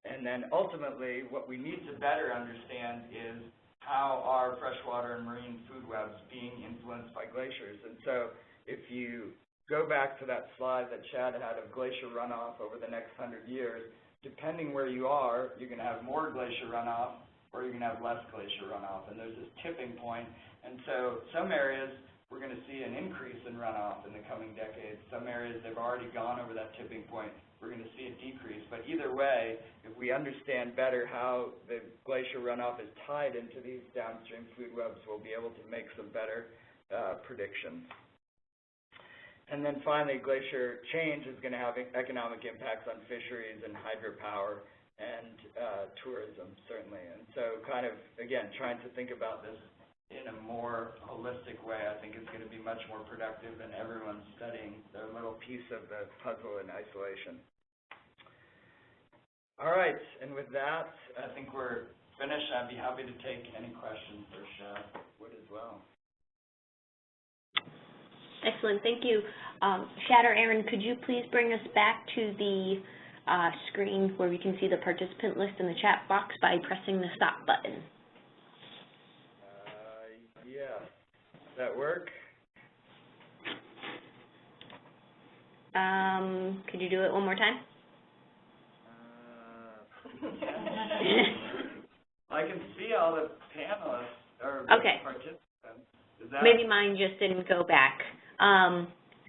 And then ultimately, what we need to better understand is how are freshwater and marine food webs being influenced by glaciers. And so if you go back to that slide that Chad had of glacier runoff over the next 100 years, depending where you are, you're going to have more glacier runoff or you're going to have less glacier runoff. And there's this tipping point. And so some areas, we're going to see an increase in runoff in the coming decades. Some areas, they've already gone over that tipping point. We're going to see a decrease. But either way, if we understand better how the glacier runoff is tied into these downstream food webs, we'll be able to make some better predictions. And then finally, glacier change is going to have economic impacts on fisheries and hydropower and tourism, certainly. And so kind of, again, trying to think about this in a more holistic way, I think is going to be much more productive than everyone studying their little piece of the puzzle in isolation. All right, and with that, I think we're finished. I'd be happy to take any questions, or Shad would as well. Excellent, thank you. Shad or Aaron, could you please bring us back to the screen where we can see the participant list in the chat box by pressing the stop button? Yeah, does that work? Could you do it one more time? I can see all the panelists or participants. Is that maybe mine just didn't go back.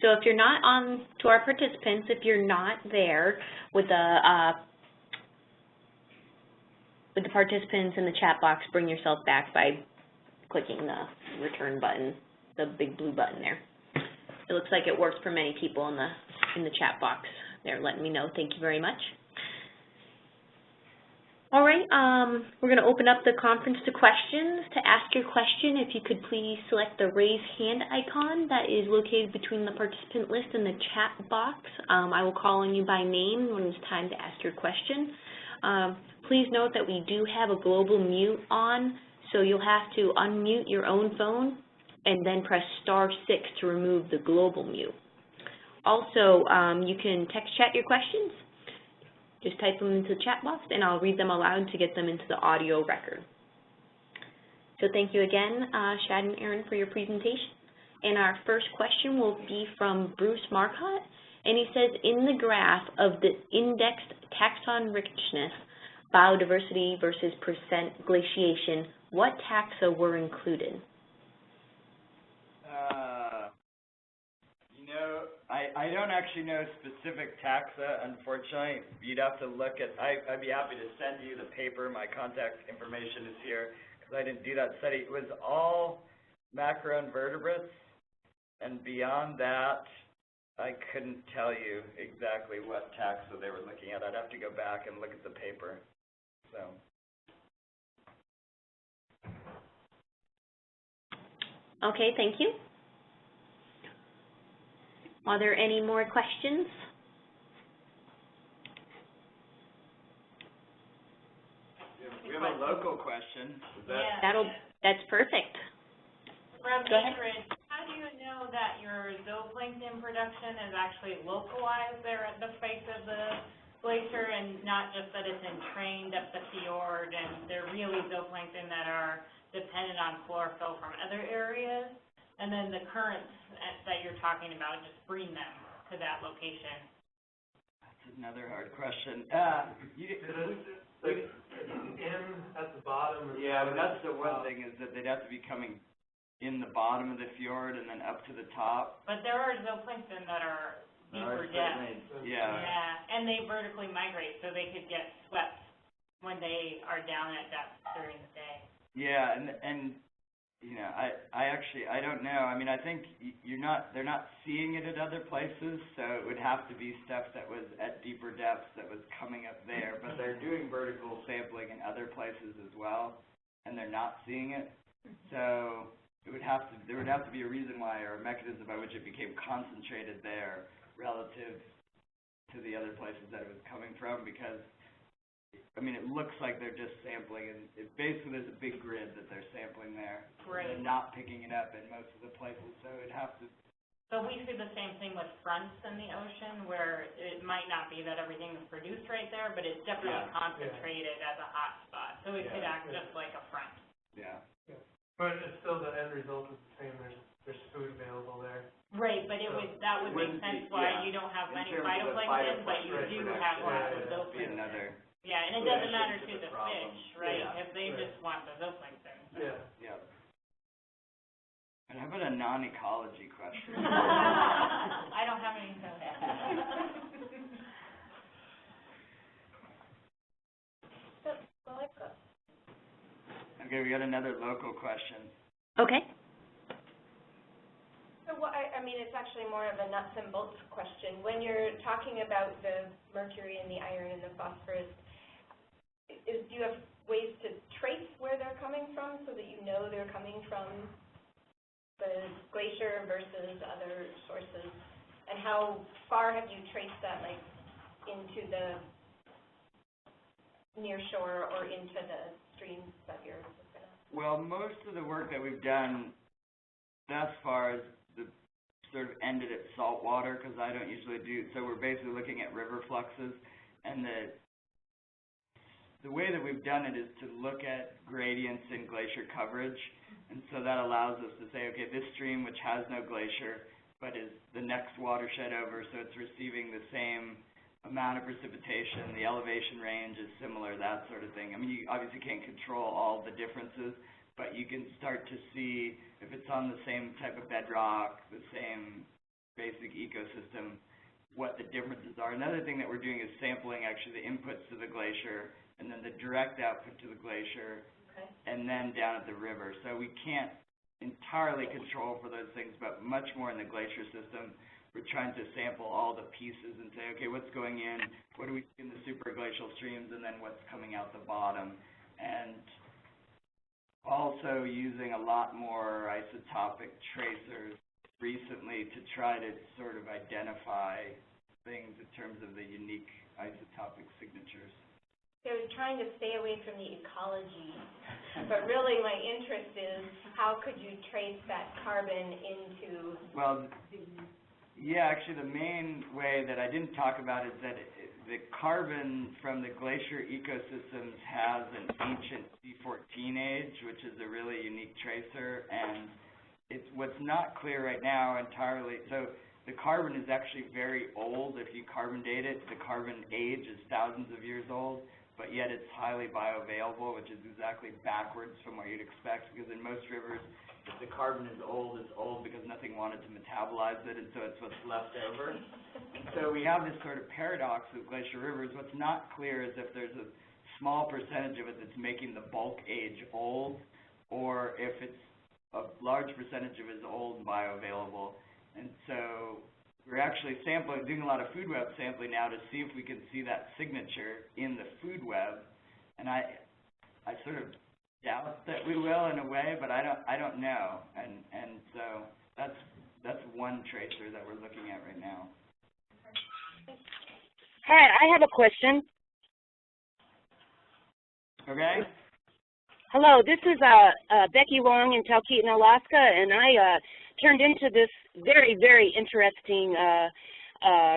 So if you're not on to our participants, if you're not there with the participants in the chat box, bring yourself back by clicking the return button, the big blue button there. It looks like it works for many people in the chat box. They're letting me know. Thank you very much. All right, we're going to open up the conference to questions. To ask your question, if you could please select the raise hand icon that is located between the participant list and the chat box. I will call on you by name when it's time to ask your question. Please note that we do have a global mute on, so you'll have to unmute your own phone and then press *6 to remove the global mute. Also, you can text chat your questions. Just type them into the chat box, and I'll read them aloud to get them into the audio record. So thank you again, Shad and Aaron, for your presentation. And our first question will be from Bruce Marcotte, and he says, in the graph of the indexed taxon richness, biodiversity versus % glaciation, what taxa were included? I don't actually know specific taxa, unfortunately. You'd have to look at, I'd be happy to send you the paper. My contact information is here, because I didn't do that study. It was all macroinvertebrates, and beyond that, I couldn't tell you exactly what taxa they were looking at. I'd have to go back and look at the paper. So. Okay, thank you. Are there any more questions? We have a local question. question. That's perfect. From Go ahead. Anchorage, how do you know that your zooplankton production is actually localized there at the face of the glacier and not just that it's entrained up the fjord and they're really zooplankton that are dependent on chlorophyll from other areas? And then the currents that you're talking about just bring them to that location? That's another hard question. In at the bottom. Yeah, but that's the one thing is that they'd have to be coming in the bottom of the fjord and then up to the top. But there are zooplankton that are deeper depths. Yeah. Yeah, and they vertically migrate, so they could get swept when they are down at depth during the day. Yeah, and you know, I don't know. I mean, I think they're not seeing it at other places, so it would have to be stuff that was at deeper depths that was coming up there. But they're doing vertical sampling in other places as well, and they're not seeing it. So there would have to be a reason why, or a mechanism by which it became concentrated there relative to the other places that it was coming from, because I mean, it looks like they're just sampling, and basically there's a big grid that they're sampling there. Right. They're not picking it up in most of the places, so it'd have to. So we see the same thing with fronts in the ocean, where it might not be that everything is produced right there, but it's definitely concentrated as a hot spot. So it could act just like a front. Yeah. But it's still the end result is the same. There's food available there. Right, but that would make sense why you don't have many phytoplankton, but you do have lots of zooplankton. Yeah, and it doesn't matter to the fish, right? If they just want the zooplankton. Yeah. And how about a non-ecology question? I don't have any for that. Okay, we got another local question. Okay. So I mean, it's actually more of a nuts and bolts question. When you're talking about the mercury and the iron and the phosphorus, do you have ways to trace where they're coming from so that you know they're coming from the glacier versus other sources? And how far have you traced that, like, into the near shore or into the streams that you're looking at? Well, most of the work that we've done thus far is sort of ended at saltwater, because I don't usually do, so we're basically looking at river fluxes, and the way that we've done it is to look at gradients in glacier coverage, and so that allows us to say, okay, this stream, which has no glacier, but is the next watershed over, so it's receiving the same amount of precipitation, the elevation range is similar, that sort of thing. I mean, you obviously can't control all the differences, but you can start to see if it's on the same type of bedrock, the same basic ecosystem, what the differences are. Another thing that we're doing is sampling actually the inputs to the glacier and then the direct output to the glacier, and then down at the river. So we can't entirely control for those things, but much more in the glacier system. We're trying to sample all the pieces and say, okay, what's going in, what do we see in the superglacial streams, and then what's coming out the bottom. And also using a lot more isotopic tracers recently to try to sort of identify things in terms of the unique isotopic signatures. I was trying to stay away from the ecology, but really my interest is how could you trace that carbon into... Well, yeah, actually the main way that I didn't talk about is that the carbon from the glacier ecosystems has an ancient C14 age, which is a really unique tracer, and it's what's not clear right now entirely. So the carbon is actually very old. If you carbon date it, the carbon age is thousands of years old, but yet it's highly bioavailable, which is exactly backwards from what you'd expect, because in most rivers, if the carbon is old, it's old because nothing wanted to metabolize it, and so it's what's left over. And so we have this sort of paradox with glacier rivers. What's not clear is if there's a small percentage of it that's making the bulk age old, or if it's a large percentage of it is old and bioavailable. And so we're actually sampling, doing a lot of food web sampling now to see if we can see that signature in the food web. And I sort of doubt that we will in a way, but I don't know. And so that's one tracer that we're looking at right now. Hi, I have a question. Okay. Hello, this is Becky Wong in Talkeetna, Alaska, and I turned into this very, very interesting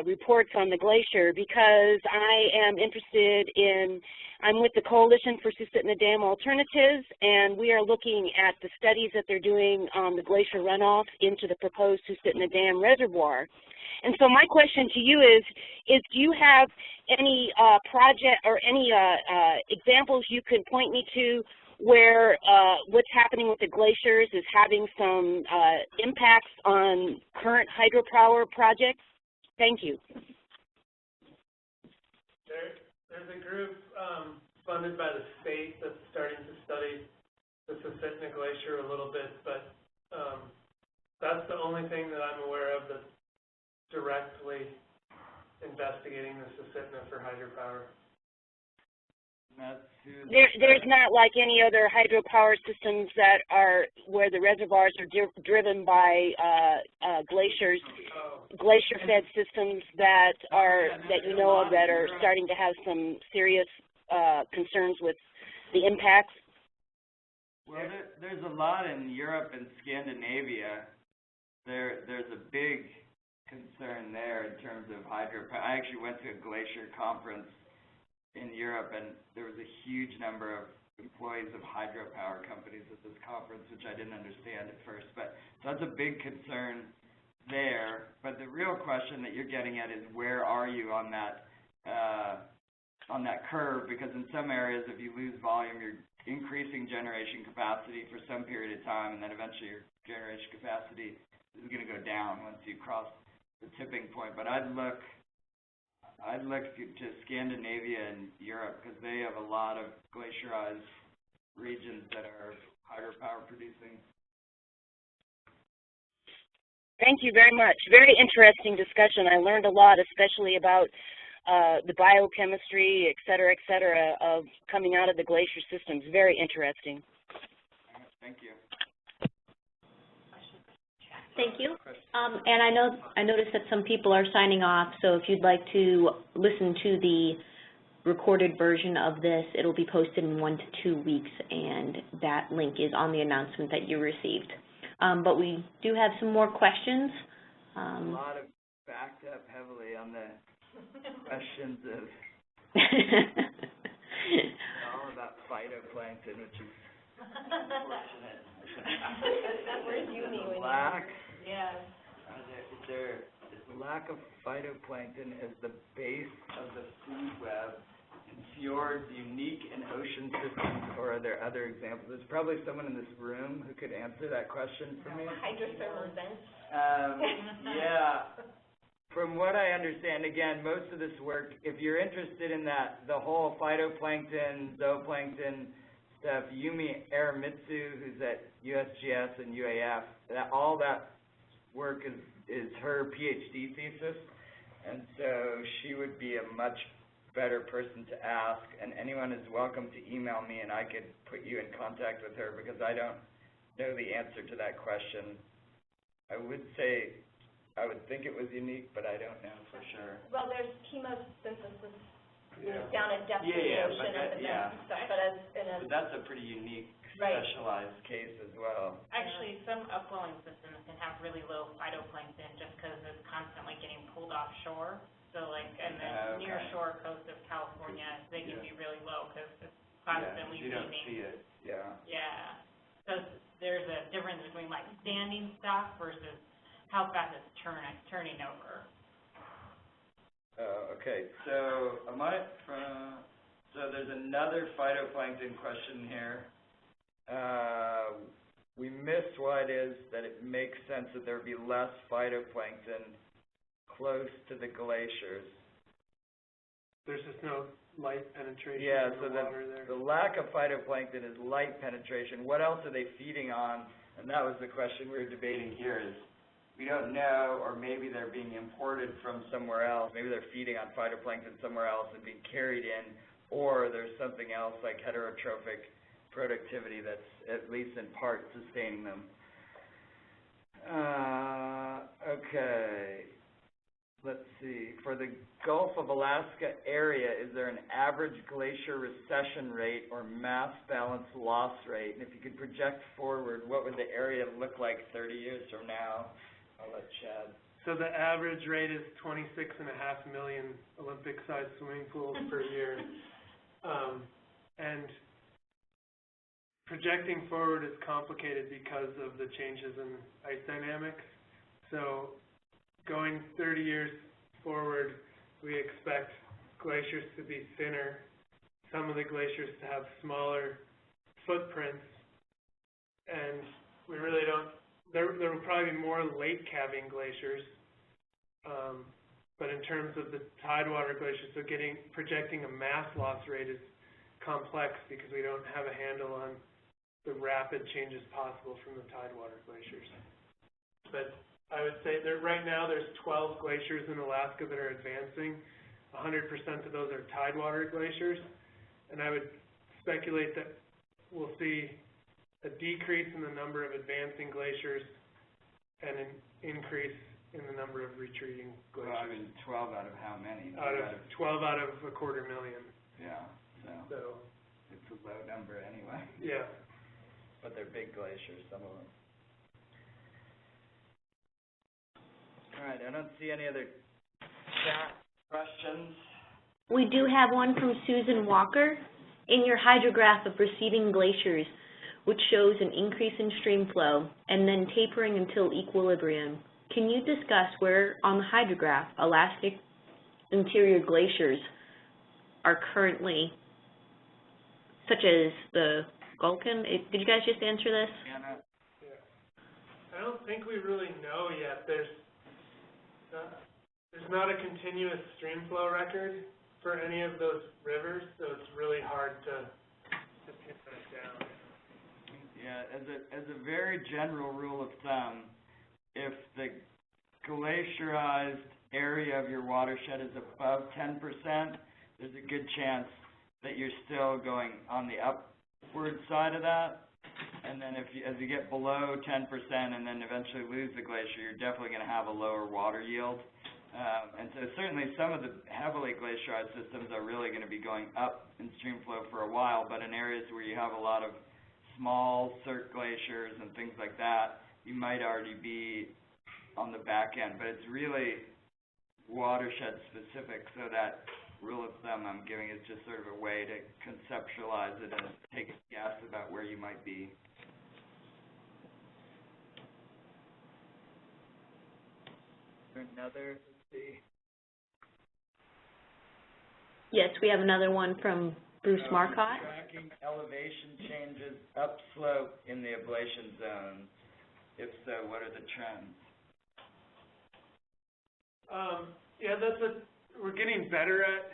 reports on the glacier because I am interested in, I'm with the Coalition for Susitna Dam Alternatives, and we are looking at the studies that they're doing on the glacier runoff into the proposed Susitna Dam reservoir. And so my question to you is do you have any project or any examples you can point me to where what's happening with the glaciers is having some impacts on current hydropower projects? Thank you. There's a group funded by the state that's starting to study the Susitna Glacier a little bit, but that's the only thing that I'm aware of that's directly investigating the Susitna for hydropower. There's not like any other hydropower systems that are where the reservoirs are driven by glaciers, glacier-fed systems that are that you know of that are starting to have some serious concerns with the impacts. Well, there's a lot in Europe and Scandinavia. There's a big concern there in terms of hydropower. I actually went to a glacier conference in Europe, and there was a huge number of employees of hydropower companies at this conference, which I didn't understand at first. But so that's a big concern there. But the real question that you're getting at is where are you on that curve? Because in some areas, if you lose volume, you're increasing generation capacity for some period of time, and then eventually your generation capacity is going to go down once you cross the tipping point. But I'd look to Scandinavia and Europe because they have a lot of glacierized regions that are hydropower producing. Thank you very much. Very interesting discussion. I learned a lot, especially about the biochemistry, et cetera, of coming out of the glacier systems. Very interesting. Thank you. Thank you. And I noticed that some people are signing off, so if you'd like to listen to the recorded version of this, it'll be posted in 1 to 2 weeks, and that link is on the announcement that you received. But we do have some more questions. A lot of backed up heavily on the questions of all about phytoplankton, which is unfortunate. Where's Yumi when The lack of phytoplankton is the base of the food web in fjords unique in ocean systems, or are there other examples? There's probably someone in this room who could answer that question for me. hydrothermal vents? Yeah. From what I understand, again, most of this work, if you're interested in that, the whole phytoplankton, zooplankton stuff, Yumi Aramitsu, who's at USGS and UAF, all that work is her PhD thesis, and so she would be a much better person to ask, and anyone is welcome to email me and I could put you in contact with her because I don't know the answer to that question. I would think it was unique, but I don't know for sure. Well, there's chemosynthesis down at depth in the ocean and stuff, but that's a pretty unique, right, specialized case as well. Actually, some upwelling systems can have really low phytoplankton just because it's constantly getting pulled offshore. So, like, in the near shore coast of California, they can be really low because it's constantly you don't see it. Yeah. So there's a difference between, like, standing stock versus how fast it's turning over. Okay, so so there's another phytoplankton question here. We missed why it is that it makes sense that there would be less phytoplankton close to the glaciers. There's just no light penetration in the water there. The lack of phytoplankton is light penetration. What else are they feeding on? And that was the question we were debating here is, we don't know, or maybe they're being imported from somewhere else. Maybe they're feeding on phytoplankton somewhere else and being carried in, or there's something else like heterotrophic productivity that's at least in part sustaining them. Okay. let's see, for the Gulf of Alaska area, is there an average glacier recession rate or mass balance loss rate? And if you could project forward, what would the area look like 30 years from now? I'll let Chad. So the average rate is 26.5 million Olympic-sized swimming pools per year. And projecting forward is complicated because of the changes in ice dynamics. So going 30 years forward, we expect glaciers to be thinner, some of the glaciers to have smaller footprints, and we really don't, there will probably be more lake calving glaciers, but in terms of the tidewater glaciers, so projecting a mass loss rate is complex because we don't have a handle on the rapid changes possible from the tidewater glaciers. But I would say right now there's 12 glaciers in Alaska that are advancing. 100% of those are tidewater glaciers, and I would speculate that we'll see a decrease in the number of advancing glaciers and an increase in the number of retreating glaciers. Well, I mean, 12 out of how many? 12 out of 250,000. Yeah, so it's a low number anyway. Yeah. But they're big glaciers, some of them. All right, I don't see any other chat questions. We do have one from Susan Walker. In your hydrograph of receding glaciers, which shows an increase in stream flow and then tapering until equilibrium, can you discuss where on the hydrograph elastic interior glaciers are currently, such as the Gulken? Did you guys just answer this? Yeah. I don't think we really know yet. There's not a continuous stream flow record for any of those rivers, so it's really hard to pin that down. Yeah, as a very general rule of thumb, if the glacierized area of your watershed is above 10%, there's a good chance that you're still going on the upward side of that. And then as you get below 10% and then eventually lose the glacier, you're definitely going to have a lower water yield. And so certainly some of the heavily glacierized systems are really going to be going up in stream flow for a while, but in areas where you have a lot of small cirque glaciers and things like that, you might already be on the back end. But it's really watershed specific, so that rule of thumb I'm giving is just sort of a way to conceptualize it and take a guess about where you might be. Another, let's see. Yes, we have another one from Bruce Marcotte. Tracking elevation changes upslope in the ablation zones. If so, what are the trends? Yeah, we're getting better at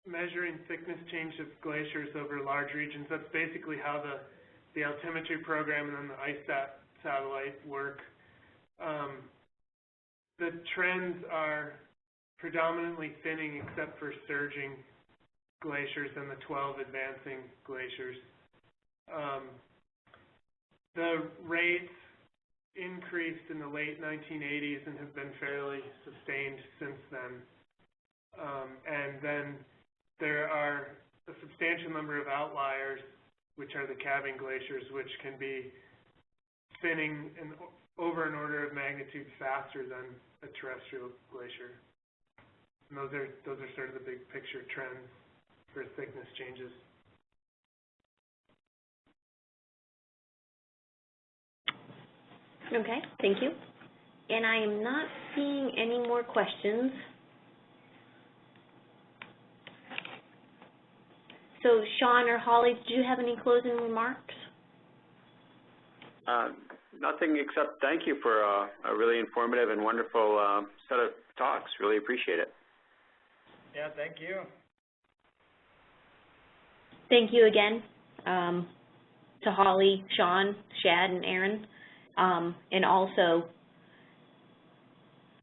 measuring thickness change of glaciers over large regions. That's basically how the Altimetry program and then the IceSat satellite work. The trends are predominantly thinning except for surging glaciers and the 12 advancing glaciers. The rates increased in the late 1980s and have been fairly sustained since then. And then there are a substantial number of outliers, which are the calving glaciers, which can be thinning over an order of magnitude faster than a terrestrial glacier. And those are sort of the big picture trends for thickness changes. Okay, thank you. And I am not seeing any more questions. So Sean or Holly, do you have any closing remarks? Nothing except thank you for a really informative and wonderful set of talks. Really appreciate it. Yeah, thank you. Thank you again to Holly, Sean, Shad, and Aaron. And also,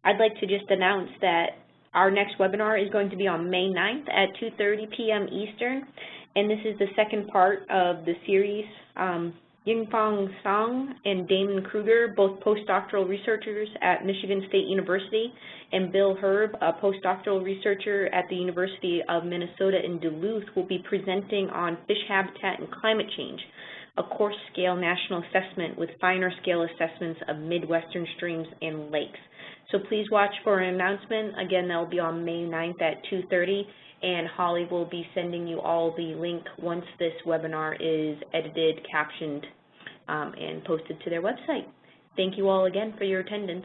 I'd like to just announce that our next webinar is going to be on May 9th at 2:30 p.m. Eastern, and this is the second part of the series Yingfang Song and Damon Kruger, both postdoctoral researchers at Michigan State University, and Bill Herb, a postdoctoral researcher at the University of Minnesota in Duluth, will be presenting on fish habitat and climate change, a coarse-scale national assessment with finer-scale assessments of Midwestern streams and lakes. So please watch for an announcement. Again, that will be on May 9th at 2:30, and Holly will be sending you all the link once this webinar is edited, captioned, and posted to their website. Thank you all again for your attendance.